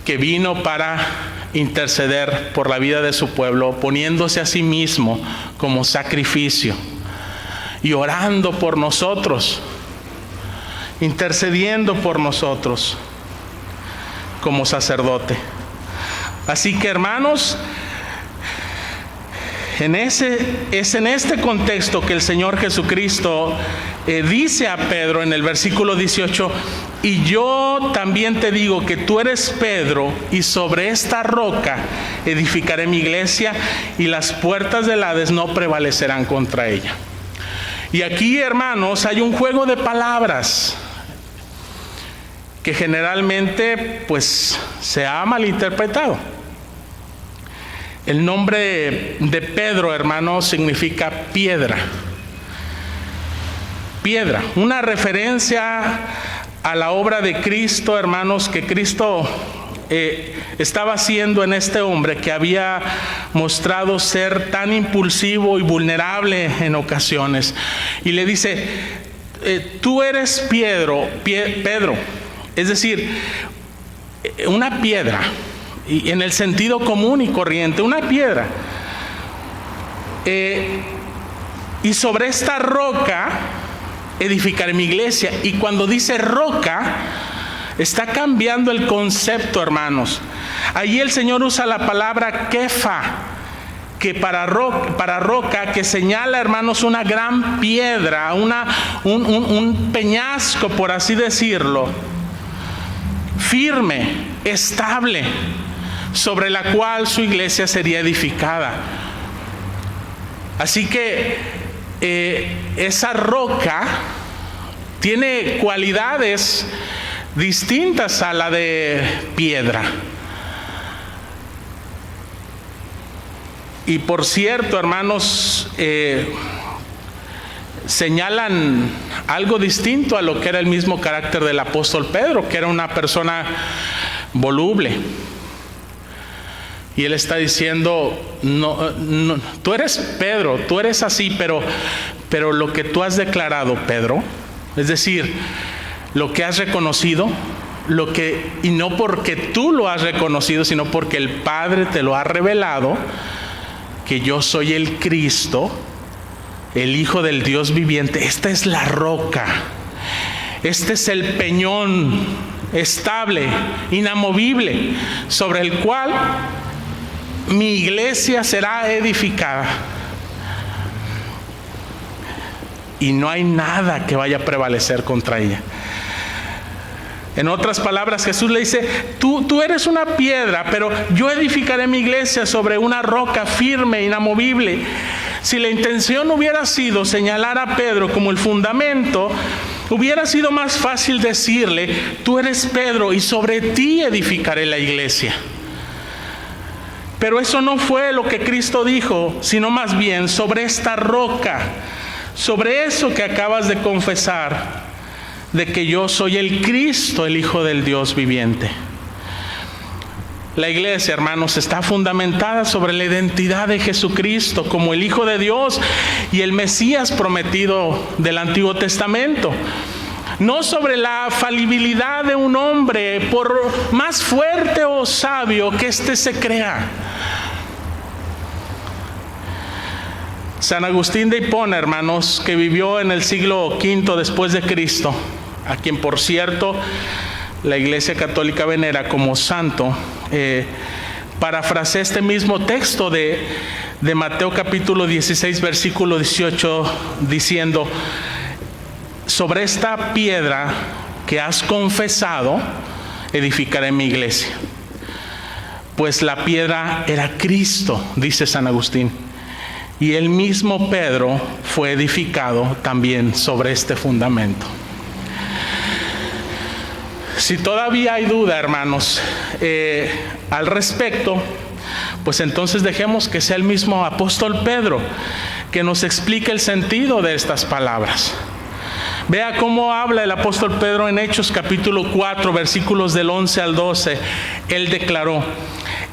que vino para interceder por la vida de su pueblo, poniéndose a sí mismo como sacrificio y orando por nosotros, intercediendo por nosotros como sacerdote. Así que, hermanos, es en este contexto que el Señor Jesucristo dice a Pedro en el versículo 18: y yo también te digo que tú eres Pedro, y sobre esta roca edificaré mi iglesia, y las puertas del Hades no prevalecerán contra ella. Y aquí, hermanos, hay un juego de palabras que generalmente pues se ha malinterpretado. El nombre de Pedro, hermano, significa piedra. Piedra, una referencia a la obra de Cristo, hermanos, que Cristo estaba haciendo en este hombre que había mostrado ser tan impulsivo y vulnerable en ocasiones. Y le dice, tú eres Pedro, es decir, una piedra. Y en el sentido común y corriente, una piedra. Y sobre esta roca edificaré mi iglesia. Y cuando dice roca, está cambiando el concepto, hermanos. Allí el Señor usa la palabra kefa, que para roca, que señala, hermanos, una gran piedra, un peñasco, por así decirlo, firme, estable, sobre la cual su iglesia sería edificada. Así que esa roca tiene cualidades distintas a la de piedra. Y por cierto, hermanos, señalan algo distinto a lo que era el mismo carácter del apóstol Pedro, que era una persona voluble. Y él está diciendo, no, tú eres Pedro, tú eres así, pero lo que tú has declarado, Pedro, es decir, lo que has reconocido, y no porque tú lo has reconocido, sino porque el Padre te lo ha revelado, que yo soy el Cristo, el Hijo del Dios viviente. Esta es la roca, este es el peñón estable, inamovible, sobre el cual mi iglesia será edificada. Y no hay nada que vaya a prevalecer contra ella. En otras palabras, Jesús le dice, tú eres una piedra, pero yo edificaré mi iglesia sobre una roca firme, inamovible. Si la intención hubiera sido señalar a Pedro como el fundamento, hubiera sido más fácil decirle, tú eres Pedro y sobre ti edificaré la iglesia. Pero eso no fue lo que Cristo dijo, sino más bien sobre esta roca, sobre eso que acabas de confesar, de que yo soy el Cristo, el Hijo del Dios viviente. La iglesia, hermanos, está fundamentada sobre la identidad de Jesucristo como el Hijo de Dios y el Mesías prometido del Antiguo Testamento. No sobre la falibilidad de un hombre, por más fuerte o sabio que éste se crea. San Agustín de Hipona, hermanos, que vivió en el siglo V después de Cristo, a quien, por cierto, la Iglesia Católica venera como santo, parafrasea este mismo texto de Mateo capítulo 16, versículo 18, diciendo: sobre esta piedra que has confesado, edificaré mi iglesia. Pues la piedra era Cristo, dice San Agustín, y el mismo Pedro fue edificado también sobre este fundamento. Si todavía hay duda, hermanos, al respecto, pues entonces dejemos que sea el mismo apóstol Pedro que nos explique el sentido de estas palabras. Vea cómo habla el apóstol Pedro en Hechos capítulo 4, versículos del 11 al 12. Él declaró: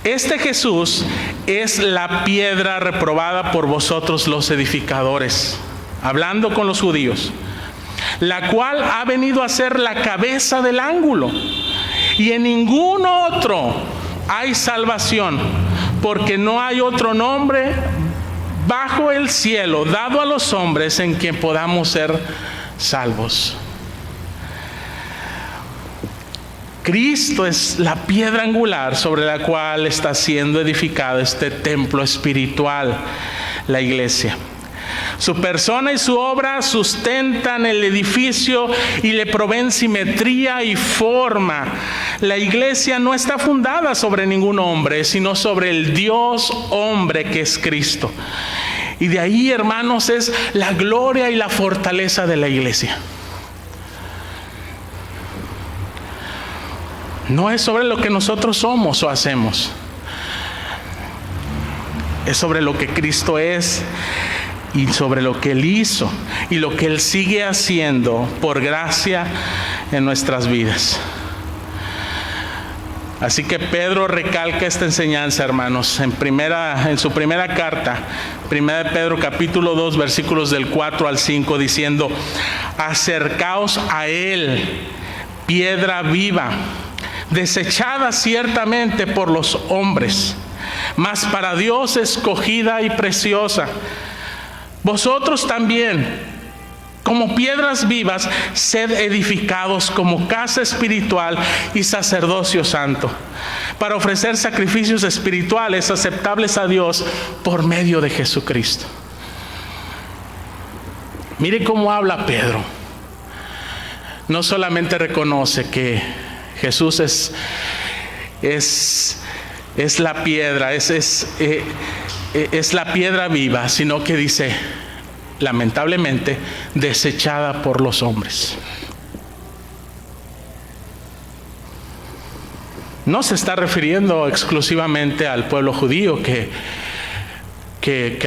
este Jesús es la piedra reprobada por vosotros los edificadores, hablando con los judíos, la cual ha venido a ser la cabeza del ángulo, y en ningún otro hay salvación, porque no hay otro nombre bajo el cielo dado a los hombres en quien podamos ser salvos. Cristo es la piedra angular sobre la cual está siendo edificado este templo espiritual, la iglesia. Su persona y su obra sustentan el edificio y le proveen simetría y forma. La iglesia no está fundada sobre ningún hombre, sino sobre el Dios hombre que es Cristo. Y de ahí, hermanos, es la gloria y la fortaleza de la iglesia. No es sobre lo que nosotros somos o hacemos. Es sobre lo que Cristo es y sobre lo que Él hizo y lo que Él sigue haciendo por gracia en nuestras vidas. Así que Pedro recalca esta enseñanza, hermanos, en su primera carta, 1 de Pedro capítulo 2, versículos del 4 al 5, diciendo: acercaos a Él, piedra viva, desechada ciertamente por los hombres, mas para Dios escogida y preciosa. Vosotros también, como piedras vivas, sed edificados como casa espiritual y sacerdocio santo, para ofrecer sacrificios espirituales aceptables a Dios por medio de Jesucristo. Mire cómo habla Pedro. No solamente reconoce que Jesús es la piedra, es la piedra viva, sino que dice, lamentablemente, desechada por los hombres. No se está refiriendo exclusivamente al pueblo judío que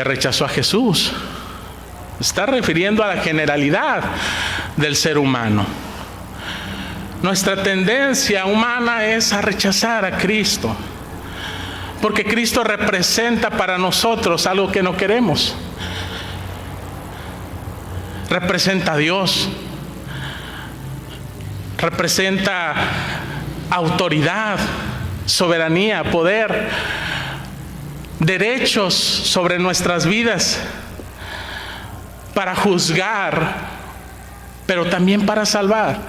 rechazó a Jesús. Está refiriendo a la generalidad del ser humano. Nuestra tendencia humana es a rechazar a Cristo, porque Cristo representa para nosotros algo que no queremos. Representa a Dios, representa autoridad, soberanía, poder, derechos sobre nuestras vidas, para juzgar, pero también para salvar.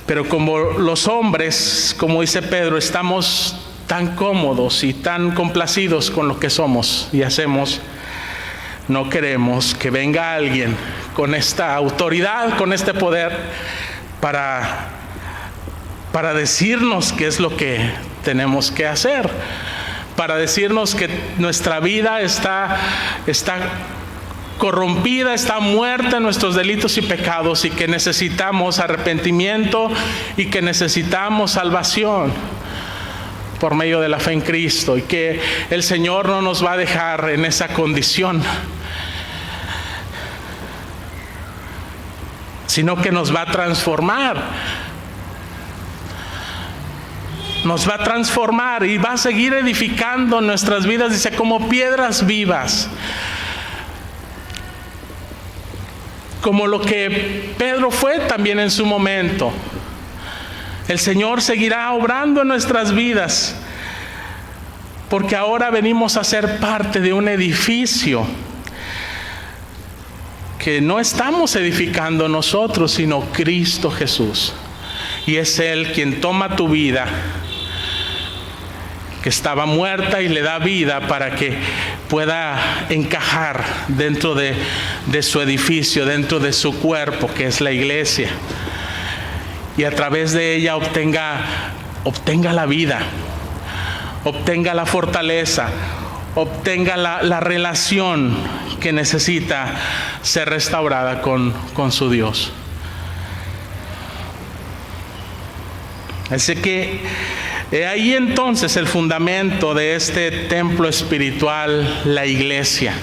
Pero como los hombres, como dice Pedro, estamos tan cómodos y tan complacidos con lo que somos y hacemos, no queremos que venga alguien con esta autoridad, con este poder, para decirnos qué es lo que tenemos que hacer, para decirnos que nuestra vida está corrompida, está muerta en nuestros delitos y pecados, y que necesitamos arrepentimiento y que necesitamos salvación por medio de la fe en Cristo, y que el Señor no nos va a dejar en esa condición, sino que nos va a transformar. Nos va a transformar y va a seguir edificando nuestras vidas, dice, como piedras vivas. Como lo que Pedro fue también en su momento. El Señor seguirá obrando en nuestras vidas porque ahora venimos a ser parte de un edificio que no estamos edificando nosotros, sino Cristo Jesús. Y es Él quien toma tu vida, que estaba muerta, y le da vida para que pueda encajar dentro de su edificio, dentro de su cuerpo, que es la iglesia. Y a través de ella obtenga la vida, obtenga la fortaleza, obtenga la relación que necesita ser restaurada con su Dios. Así que ahí entonces el fundamento de este templo espiritual, la iglesia.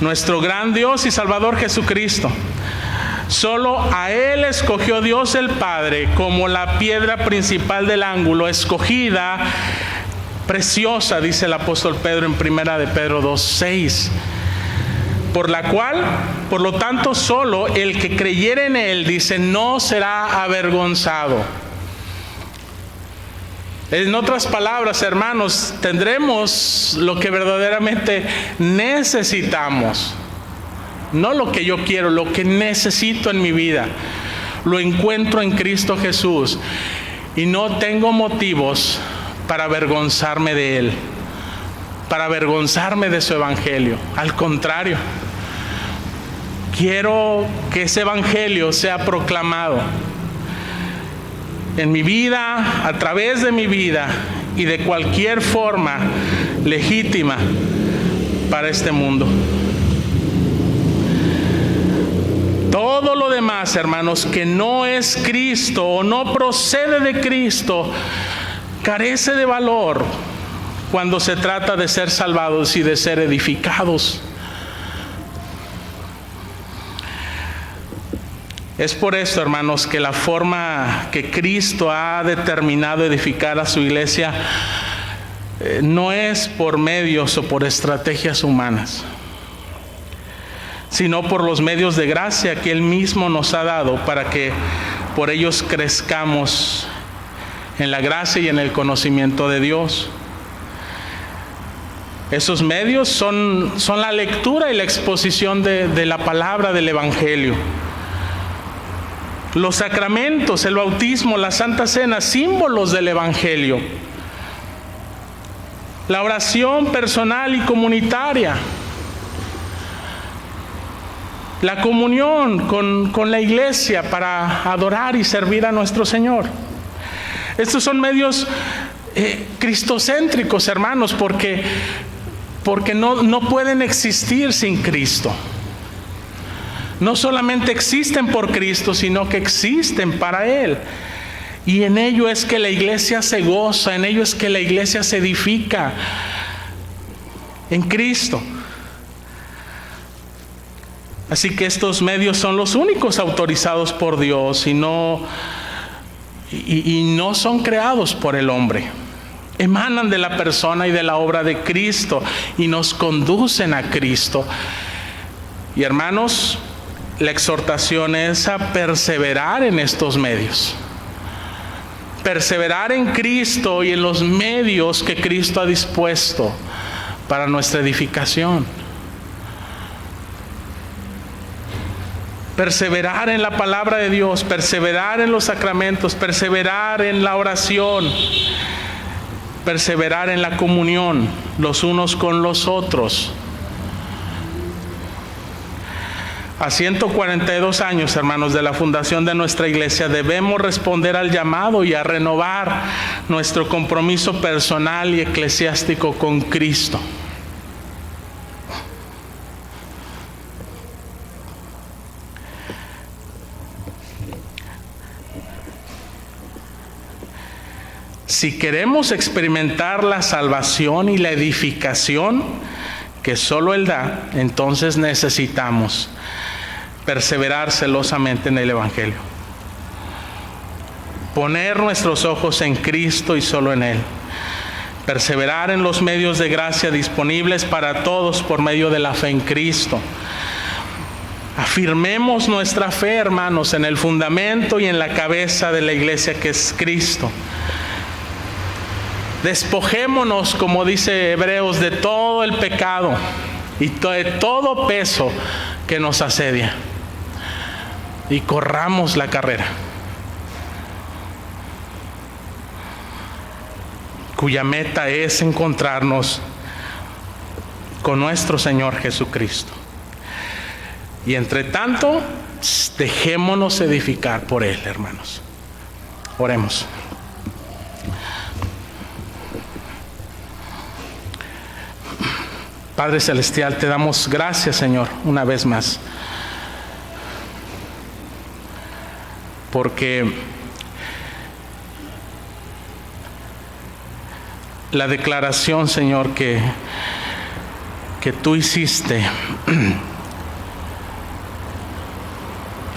Nuestro gran Dios y Salvador Jesucristo. Solo a Él escogió Dios el Padre como la piedra principal del ángulo, escogida, preciosa, dice el apóstol Pedro en 1 de Pedro 2:6. Por la cual, por lo tanto, solo el que creyere en Él, dice, no será avergonzado. En otras palabras, hermanos, tendremos lo que verdaderamente necesitamos. No lo que yo quiero, lo que necesito en mi vida. Lo encuentro en Cristo Jesús. Y no tengo motivos para avergonzarme de Él, para avergonzarme de su evangelio. Al contrario, quiero que ese evangelio sea proclamado en mi vida, a través de mi vida y de cualquier forma legítima para este mundo. Todo lo demás, hermanos, que no es Cristo o no procede de Cristo, carece de valor cuando se trata de ser salvados y de ser edificados. Es por esto, hermanos, que la forma que Cristo ha determinado edificar a su iglesia no es por medios o por estrategias humanas, sino por los medios de gracia que Él mismo nos ha dado para que por ellos crezcamos en la gracia y en el conocimiento de Dios. Esos medios son la lectura y la exposición de la palabra del Evangelio. Los sacramentos, el bautismo, la Santa Cena, símbolos del Evangelio. La oración personal y comunitaria. La comunión con la iglesia para adorar y servir a nuestro Señor. Estos son medios cristocéntricos, hermanos, porque no pueden existir sin Cristo. No solamente existen por Cristo, sino que existen para Él. Y en ello es que la iglesia se goza, en ello es que la iglesia se edifica, en Cristo. Así que estos medios son los únicos autorizados por Dios y no son creados por el hombre. Emanan de la persona y de la obra de Cristo y nos conducen a Cristo. Y hermanos, la exhortación es a perseverar en estos medios. Perseverar en Cristo y en los medios que Cristo ha dispuesto para nuestra edificación. Perseverar en la palabra de Dios, perseverar en los sacramentos, perseverar en la oración, perseverar en la comunión los unos con los otros. A 142 años, hermanos, de la fundación de nuestra iglesia, debemos responder al llamado y a renovar nuestro compromiso personal y eclesiástico con Cristo. Si queremos experimentar la salvación y la edificación que solo Él da, entonces necesitamos perseverar celosamente en el Evangelio. Poner nuestros ojos en Cristo y solo en Él. Perseverar en los medios de gracia disponibles para todos por medio de la fe en Cristo. Afirmemos nuestra fe, hermanos, en el fundamento y en la cabeza de la iglesia que es Cristo. Despojémonos, como dice Hebreos, de todo el pecado y de todo peso que nos asedia. Y corramos la carrera, cuya meta es encontrarnos con nuestro Señor Jesucristo. Y entre tanto, dejémonos edificar por Él, hermanos. Oremos. Padre Celestial, te damos gracias, Señor, una vez más, porque la declaración, Señor, que tú hiciste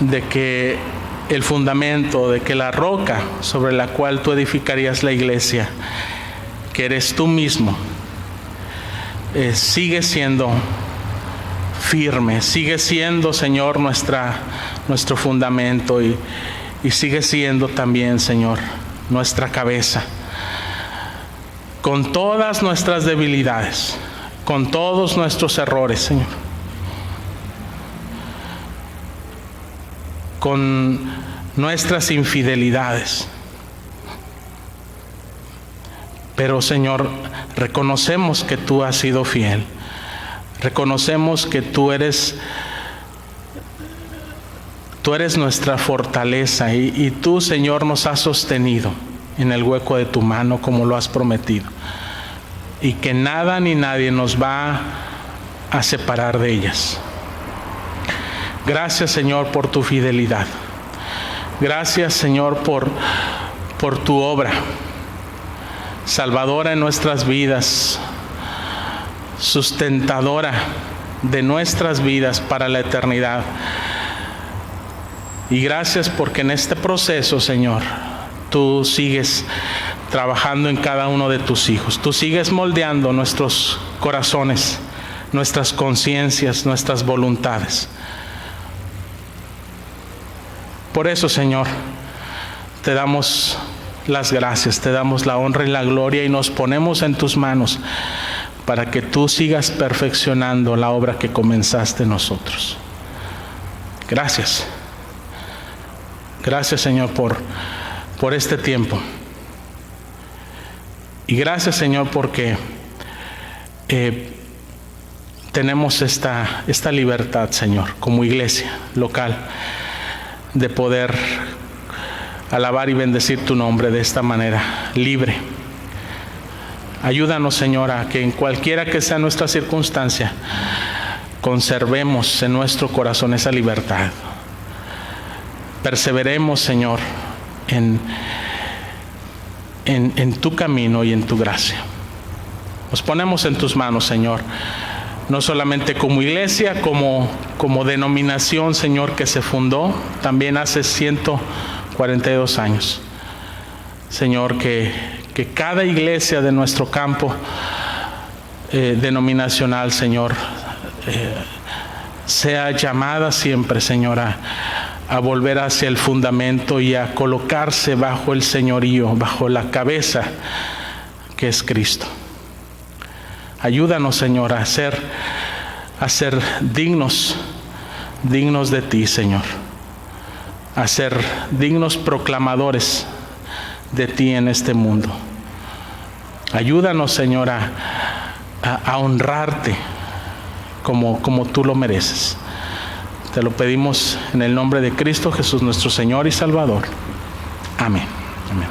de que el fundamento, de que la roca sobre la cual tú edificarías la iglesia, que eres tú mismo, sigue siendo firme, sigue siendo, Señor, nuestro fundamento y sigue siendo también, Señor, nuestra cabeza. Con todas nuestras debilidades, con todos nuestros errores, Señor, con nuestras infidelidades. Pero, Señor, reconocemos que tú has sido fiel. Reconocemos que tú eres nuestra fortaleza y tú, Señor, nos has sostenido en el hueco de tu mano como lo has prometido. Y que nada ni nadie nos va a separar de ellas. Gracias, Señor, por tu fidelidad. Gracias, Señor, por tu obra salvadora en nuestras vidas, sustentadora de nuestras vidas para la eternidad. Y gracias porque en este proceso, Señor, tú sigues trabajando en cada uno de tus hijos. Tú sigues moldeando nuestros corazones, nuestras conciencias, nuestras voluntades. Por eso, Señor, te damos las gracias, te damos la honra y la gloria y nos ponemos en tus manos para que tú sigas perfeccionando la obra que comenzaste en nosotros. Gracias. Gracias, Señor, por este tiempo. Y gracias, Señor, porque tenemos esta libertad, Señor, como iglesia local, de poder alabar y bendecir tu nombre de esta manera, libre. Ayúdanos, Señor, a que en cualquiera que sea nuestra circunstancia, conservemos en nuestro corazón esa libertad. Perseveremos, Señor, en tu camino y en tu gracia. Nos ponemos en tus manos, Señor, no solamente como iglesia, como denominación, Señor, que se fundó también hace 142 años. Señor, que cada iglesia de nuestro campo denominacional, Señor, sea llamada siempre, Señor, a volver hacia el fundamento y a colocarse bajo el señorío, bajo la cabeza que es Cristo. Ayúdanos, Señor, a ser dignos de ti, Señor, a ser dignos proclamadores de ti en este mundo. Ayúdanos, Señor, a honrarte como tú lo mereces. Te lo pedimos en el nombre de Cristo Jesús, nuestro Señor y Salvador. Amén. Amén.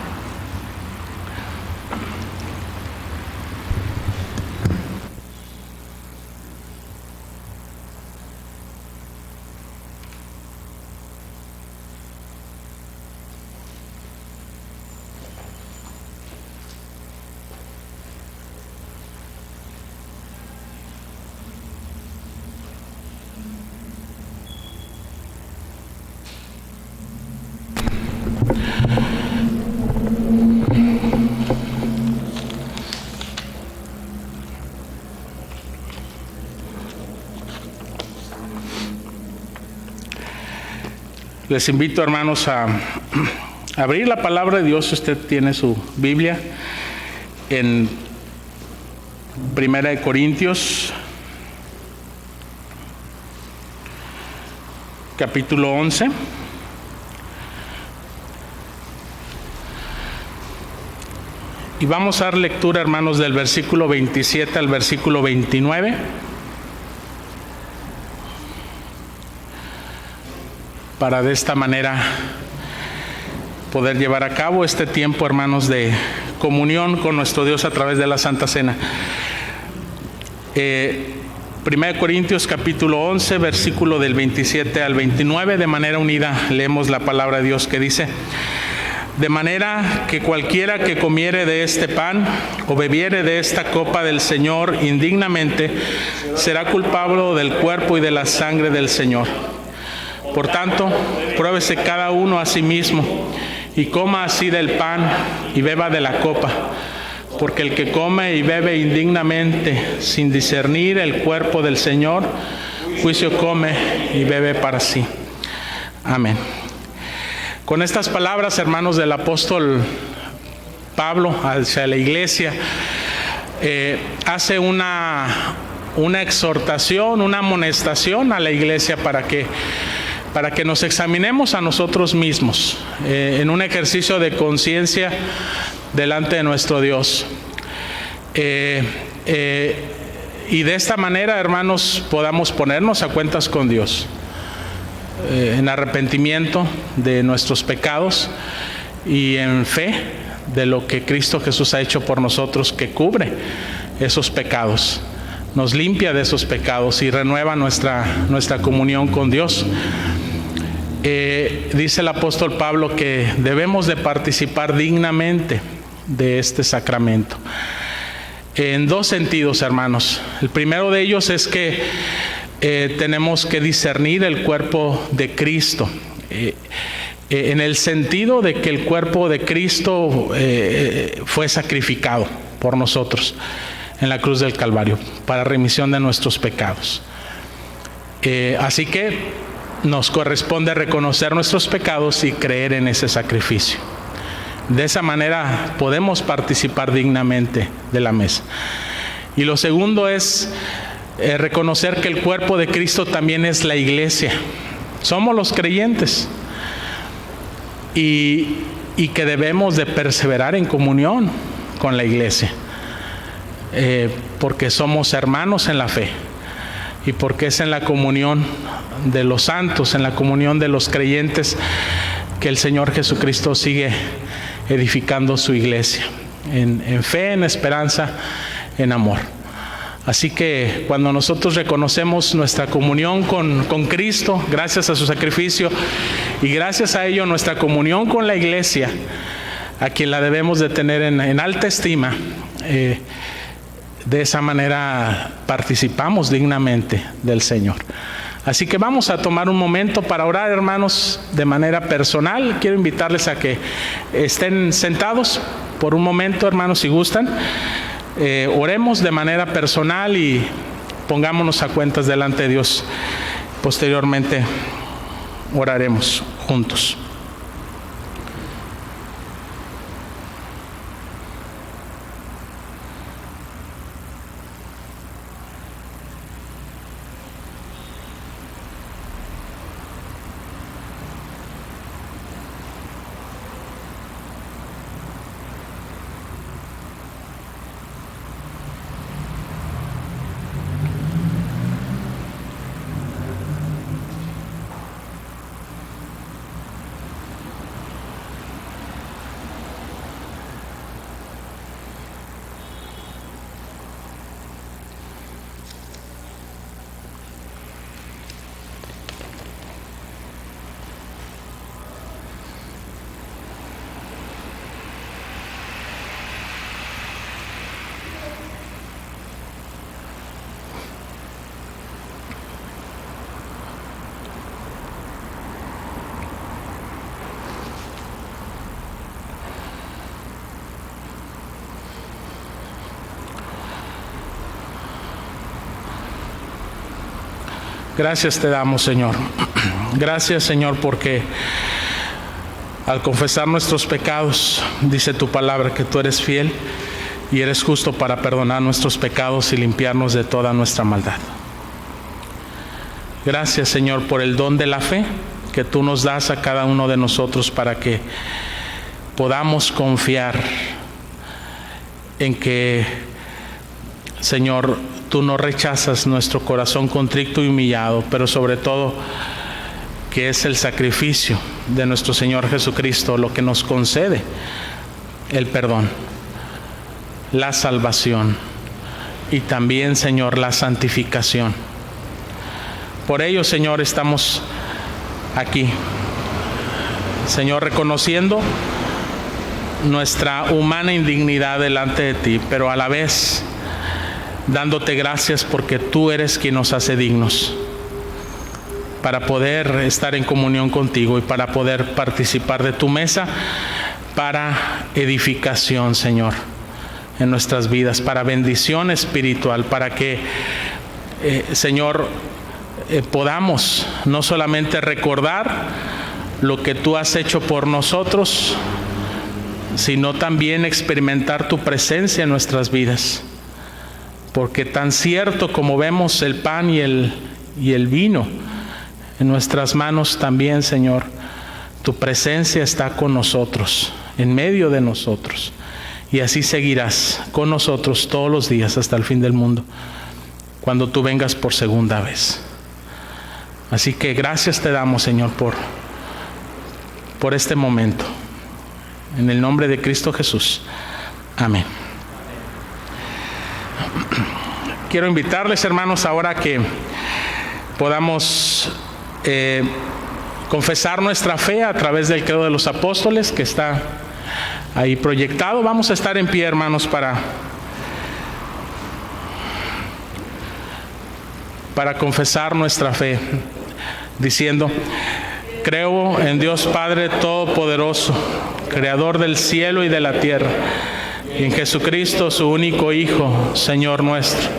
Les invito, hermanos, a abrir la palabra de Dios si usted tiene su Biblia en 1 Corintios, capítulo 11. Y vamos a dar lectura, hermanos, del versículo 27 al versículo 29. Para de esta manera poder llevar a cabo este tiempo, hermanos, de comunión con nuestro Dios a través de la Santa Cena. 1 Corintios capítulo 11, versículo del 27 al 29, de manera unida leemos la palabra de Dios que dice: de manera que cualquiera que comiere de este pan o bebiere de esta copa del Señor indignamente, será culpable del cuerpo y de la sangre del Señor. Por tanto, pruébese cada uno a sí mismo y coma así del pan y beba de la copa. Porque el que come y bebe indignamente, sin discernir el cuerpo del Señor, juicio come y bebe para sí. Amén. Con estas palabras, hermanos, del apóstol Pablo hacia la iglesia, hace una exhortación, una amonestación a la iglesia para que nos examinemos a nosotros mismos en un ejercicio de conciencia delante de nuestro Dios. Y de esta manera, hermanos, podamos ponernos a cuentas con Dios. En arrepentimiento de nuestros pecados y en fe de lo que Cristo Jesús ha hecho por nosotros, que cubre esos pecados, nos limpia de esos pecados y renueva nuestra comunión con Dios. Dice el apóstol Pablo que debemos de participar dignamente de este sacramento en dos sentidos, hermanos. El primero de ellos es que tenemos que discernir el cuerpo de Cristo, en el sentido de que el cuerpo de Cristo fue sacrificado por nosotros en la cruz del Calvario para remisión de nuestros pecados. Así que nos corresponde reconocer nuestros pecados y creer en ese sacrificio. De esa manera podemos participar dignamente de la mesa. Y lo segundo es reconocer que el cuerpo de Cristo también es la iglesia. Somos los creyentes y que debemos de perseverar en comunión con la iglesia, porque somos hermanos en la fe y porque es en la comunión de los santos, en la comunión de los creyentes, que el Señor Jesucristo sigue edificando su iglesia en fe, en esperanza, en amor. Así que cuando nosotros reconocemos nuestra comunión con Cristo, gracias a su sacrificio, y gracias a ello nuestra comunión con la iglesia, a quien la debemos de tener en alta estima, de esa manera participamos dignamente del Señor. Así que vamos a tomar un momento para orar, hermanos, de manera personal. Quiero invitarles a que estén sentados por un momento, hermanos, si gustan. Oremos de manera personal y pongámonos a cuentas delante de Dios. Posteriormente oraremos juntos. Gracias te damos, Señor. Gracias, Señor, porque al confesar nuestros pecados, dice tu palabra que tú eres fiel y eres justo para perdonar nuestros pecados y limpiarnos de toda nuestra maldad. Gracias, Señor, por el don de la fe que tú nos das a cada uno de nosotros para que podamos confiar en que, Señor, tú no rechazas nuestro corazón contrito y humillado, pero sobre todo que es el sacrificio de nuestro Señor Jesucristo lo que nos concede el perdón, la salvación y también, Señor, la santificación. Por ello, Señor, estamos aquí, Señor, reconociendo nuestra humana indignidad delante de ti, pero a la vez dándote gracias porque tú eres quien nos hace dignos para poder estar en comunión contigo y para poder participar de tu mesa para edificación, Señor, en nuestras vidas, para bendición espiritual, para que, Señor, podamos no solamente recordar lo que tú has hecho por nosotros, sino también experimentar tu presencia en nuestras vidas. Porque tan cierto como vemos el pan y el vino en nuestras manos también, Señor, tu presencia está con nosotros, en medio de nosotros. Y así seguirás con nosotros todos los días hasta el fin del mundo, cuando tú vengas por segunda vez. Así que gracias te damos, Señor, por este momento. En el nombre de Cristo Jesús. Amén. Quiero invitarles, hermanos, ahora que podamos confesar nuestra fe a través del credo de los apóstoles que está ahí proyectado. Vamos a estar en pie, hermanos, para confesar nuestra fe, diciendo: creo en Dios Padre Todopoderoso, Creador del cielo y de la tierra, y en Jesucristo, su único Hijo, Señor nuestro,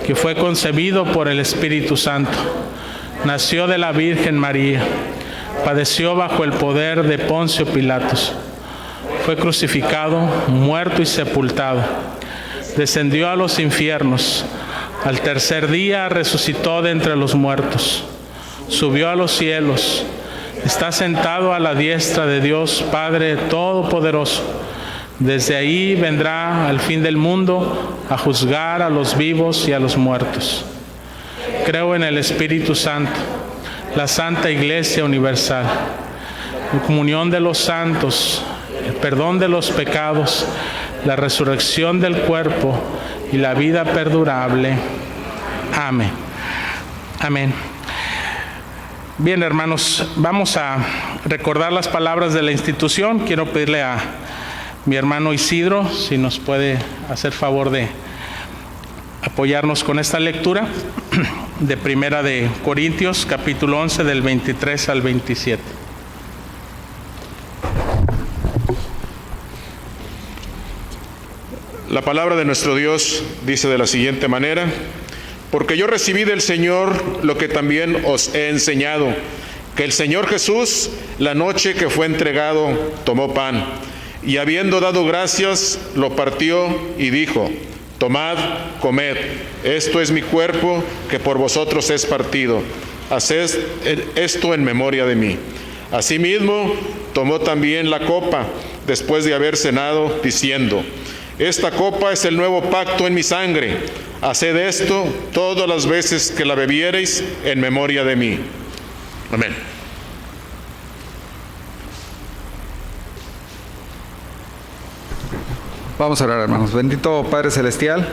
que fue concebido por el Espíritu Santo, nació de la Virgen María, padeció bajo el poder de Poncio Pilatos, fue crucificado, muerto y sepultado, descendió a los infiernos, al tercer día resucitó de entre los muertos, subió a los cielos, está sentado a la diestra de Dios Padre Todopoderoso. Desde ahí vendrá al fin del mundo a juzgar a los vivos y a los muertos. Creo en el Espíritu Santo, la Santa Iglesia Universal, la comunión de los santos, el perdón de los pecados, la resurrección del cuerpo y la vida perdurable. Amén. Amén. Bien, hermanos, vamos a recordar las palabras de la institución. Quiero pedirle a mi hermano Isidro si nos puede hacer favor de apoyarnos con esta lectura de Primera de Corintios, capítulo 11, del 23 al 27. La palabra de nuestro Dios dice de la siguiente manera: porque yo recibí del Señor lo que también os he enseñado, que el Señor Jesús, la noche que fue entregado, tomó pan, y habiendo dado gracias, lo partió y dijo: tomad, comed, esto es mi cuerpo que por vosotros es partido, haced esto en memoria de mí. Asimismo, tomó también la copa, después de haber cenado, diciendo: esta copa es el nuevo pacto en mi sangre, haced esto todas las veces que la bebiereis en memoria de mí. Amén. Vamos a orar, hermanos. Bendito Padre Celestial,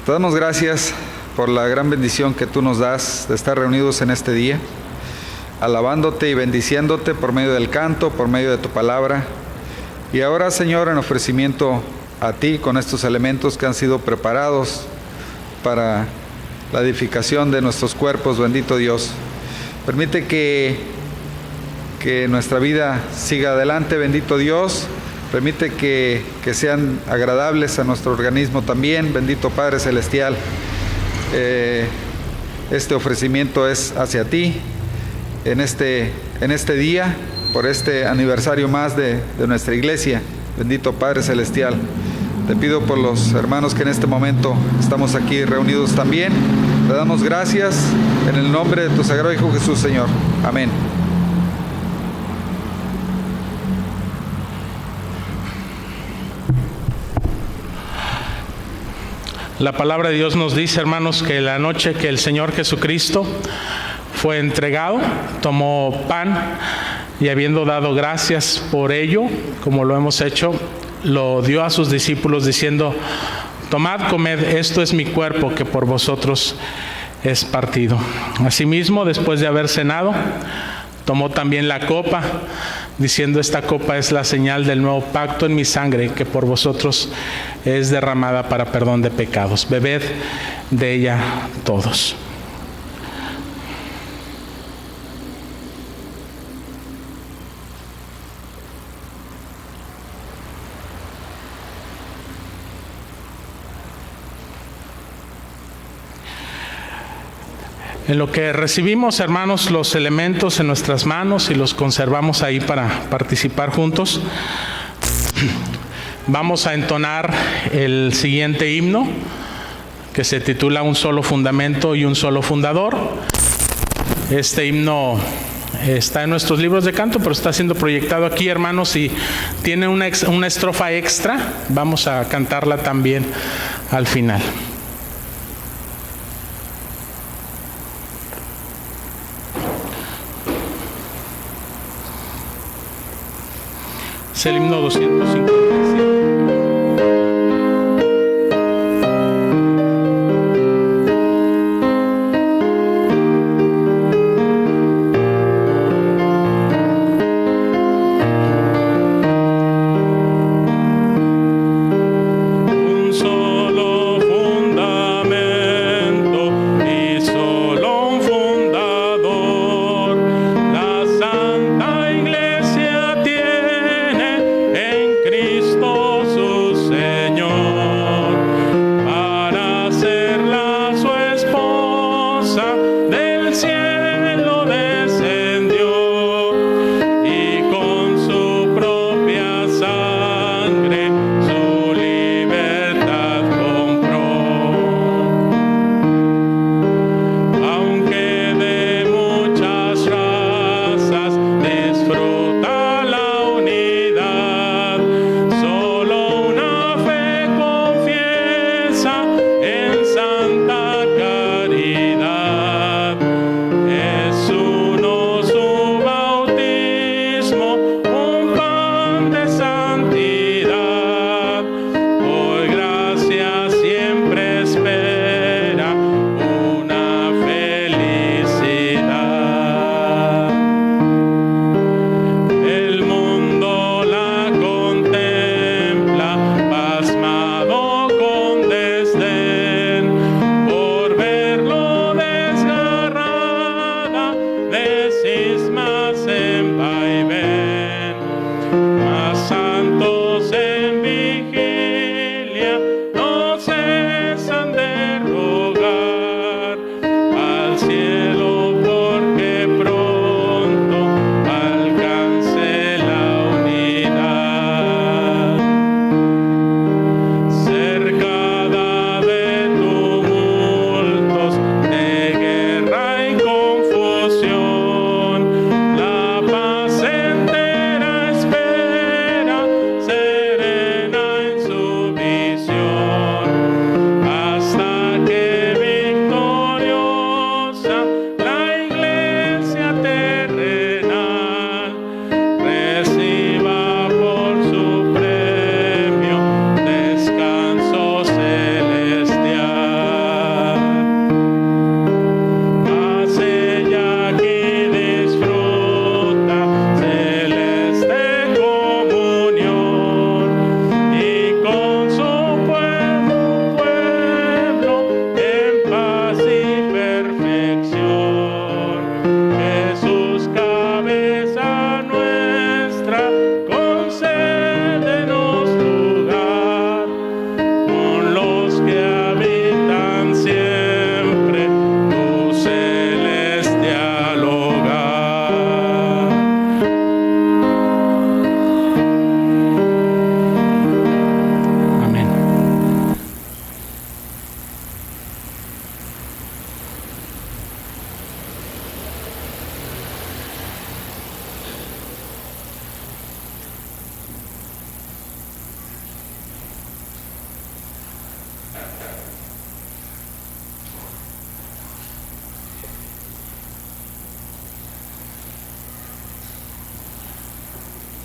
te damos gracias por la gran bendición que tú nos das de estar reunidos en este día, alabándote y bendiciéndote por medio del canto, por medio de tu palabra. Y ahora, Señor, en ofrecimiento a ti con estos elementos que han sido preparados para la edificación de nuestros cuerpos, bendito Dios. Permite que nuestra vida siga adelante, bendito Dios. Permite que sean agradables a nuestro organismo también, bendito Padre Celestial. Este ofrecimiento es hacia ti en este día, por este aniversario más de nuestra iglesia. Bendito Padre Celestial, Te pido por los hermanos que en este momento estamos aquí reunidos también. Te damos gracias en el nombre de tu sagrado Hijo Jesús, Señor. Amén. La palabra de Dios nos dice, hermanos, que la noche que el Señor Jesucristo fue entregado, tomó pan y habiendo dado gracias por ello, como lo hemos hecho, lo dio a sus discípulos diciendo: tomad, comed, esto es mi cuerpo que por vosotros es partido. Asimismo, después de haber cenado, tomó también la copa, diciendo: esta copa es la señal del nuevo pacto en mi sangre, que por vosotros es derramada para perdón de pecados. Bebed de ella todos. En lo que recibimos, hermanos, los elementos en nuestras manos y los conservamos ahí para participar juntos, vamos a entonar el siguiente himno, que se titula Un solo fundamento y un solo fundador. Este himno está en nuestros libros de canto, pero está siendo proyectado aquí, hermanos, y tiene una estrofa extra. Vamos a cantarla también al final. Es el himno 257. Cristo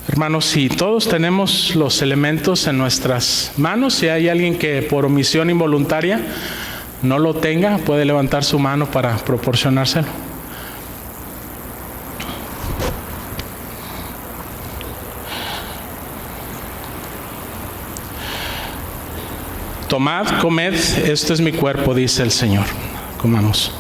Hermanos, si todos tenemos los elementos en nuestras manos, si hay alguien que por omisión involuntaria no lo tenga, puede levantar su mano para proporcionárselo. Tomad, comed, esto es mi cuerpo, dice el Señor. Comamos.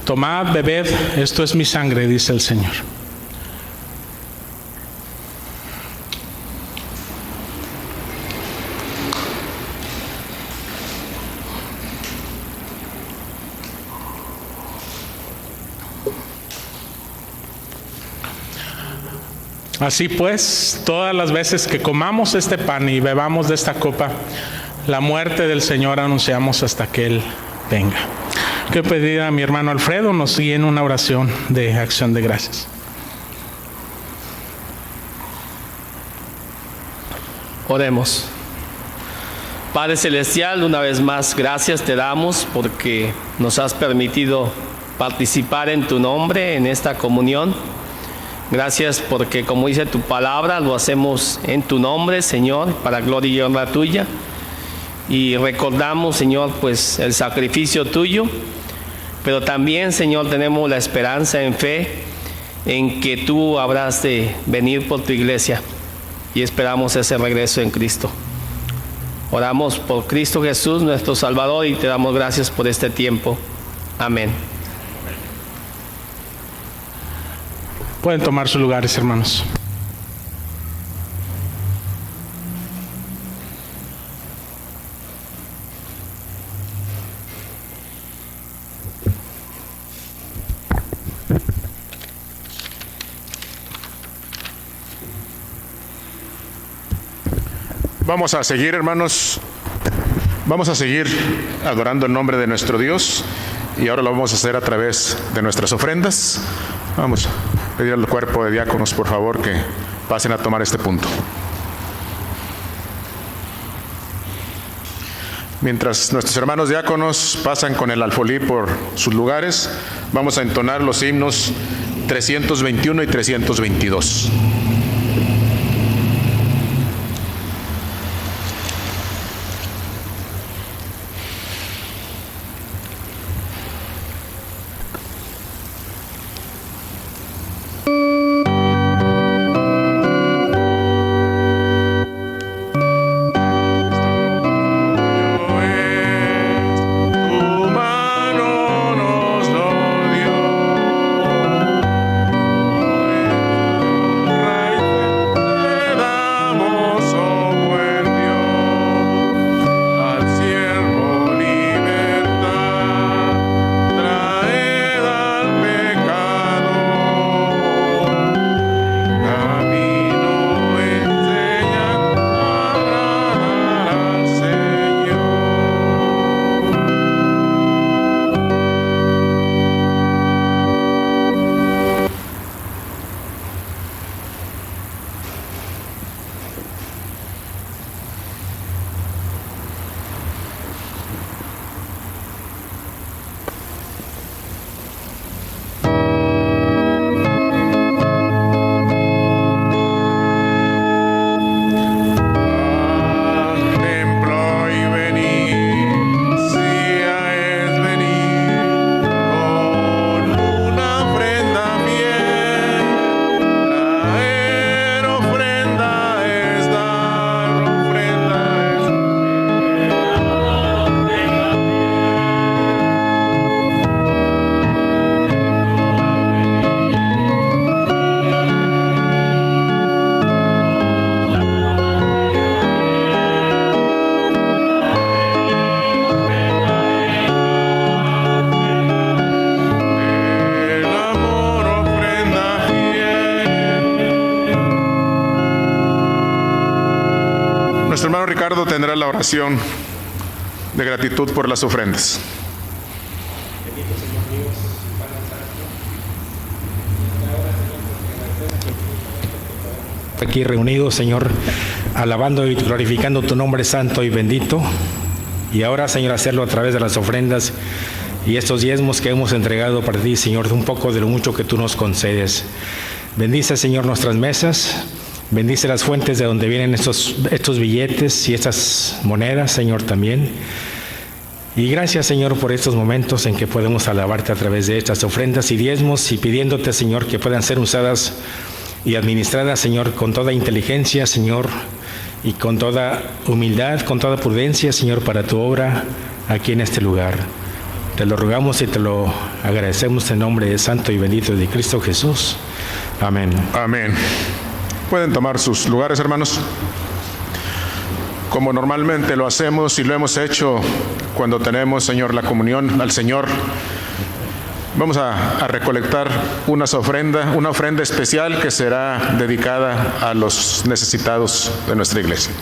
Tomad, bebed, esto es mi sangre, dice el Señor. Así pues, todas las veces que comamos este pan y bebamos de esta copa, la muerte del Señor anunciamos hasta que Él venga. Quiero pedir a mi hermano Alfredo nos guíe en una oración de acción de gracias. Oremos. Padre Celestial, una vez más, gracias te damos porque nos has permitido participar en tu nombre en esta comunión. Gracias porque, como dice tu palabra, lo hacemos en tu nombre, Señor, para gloria y honra tuya. Y recordamos, Señor, pues el sacrificio tuyo, pero también, Señor, tenemos la esperanza en fe en que tú habrás de venir por tu iglesia y esperamos ese regreso en Cristo. Oramos por Cristo Jesús, nuestro Salvador, y te damos gracias por este tiempo. Amén. Pueden tomar sus lugares, hermanos. Vamos a seguir, hermanos. Vamos a seguir adorando el nombre de nuestro Dios y ahora lo vamos a hacer a través de nuestras ofrendas. Vamos a pedir al cuerpo de diáconos, por favor, que pasen a tomar este punto. Mientras nuestros hermanos diáconos pasan con el alfolí por sus lugares, vamos a entonar los himnos 321 y 322. Nuestro hermano Ricardo tendrá la oración de gratitud por las ofrendas. Bendito Señor Dios, Padre Santo, aquí reunidos, Señor, alabando y glorificando tu nombre santo y bendito. Y ahora, Señor, hacerlo a través de las ofrendas y estos diezmos que hemos entregado para ti, Señor, un poco de lo mucho que tú nos concedes. Bendice, Señor, nuestras mesas. Bendice las fuentes de donde vienen estos billetes y estas monedas, Señor, también. Y gracias, Señor, por estos momentos en que podemos alabarte a través de estas ofrendas y diezmos, y pidiéndote, Señor, que puedan ser usadas y administradas, Señor, con toda inteligencia, Señor, y con toda humildad, con toda prudencia, Señor, para tu obra aquí en este lugar. Te lo rogamos y te lo agradecemos en nombre de Santo y bendito de Cristo Jesús. Amén. Amén. Pueden tomar sus lugares, hermanos. Como normalmente lo hacemos y lo hemos hecho cuando tenemos, Señor, la comunión al Señor, vamos a recolectar una ofrenda especial que será dedicada a los necesitados de nuestra iglesia.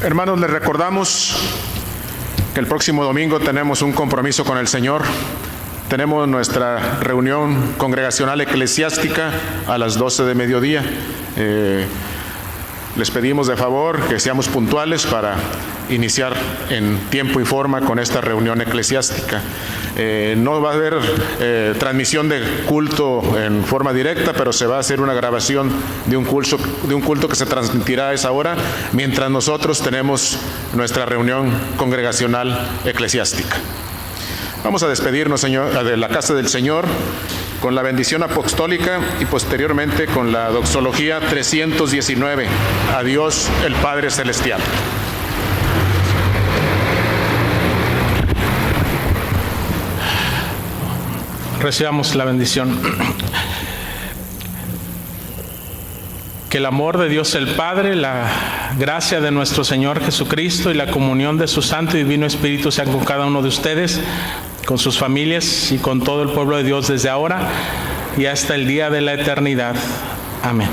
Hermanos, les recordamos que el próximo domingo tenemos un compromiso con el Señor. Tenemos nuestra reunión congregacional eclesiástica a las 12 de mediodía. Les pedimos de favor que seamos puntuales para iniciar en tiempo y forma con esta reunión eclesiástica. No va a haber transmisión de culto en forma directa, pero se va a hacer una grabación de un culto que se transmitirá a esa hora, mientras nosotros tenemos nuestra reunión congregacional eclesiástica. Vamos a despedirnos, Señor, de la casa del Señor con la bendición apostólica y posteriormente con la doxología 319. A Dios el Padre Celestial. Recibamos la bendición. Que el amor de Dios el Padre, la gracia de nuestro Señor Jesucristo y la comunión de su Santo y Divino Espíritu sean con cada uno de ustedes, con sus familias y con todo el pueblo de Dios desde ahora y hasta el día de la eternidad. Amén.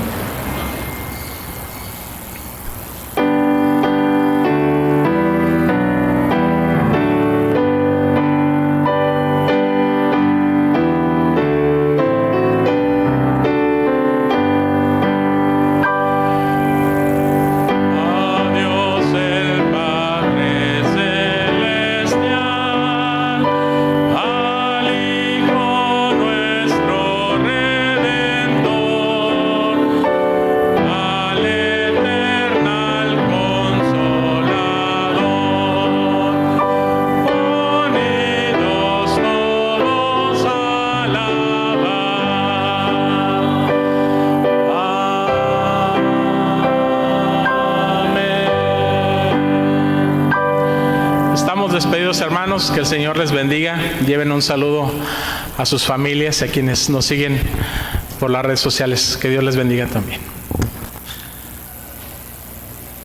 estamos despedidos, hermanos. Que el Señor les bendiga. Lleven un saludo a sus familias y a quienes nos siguen por las redes sociales. Que Dios les bendiga también.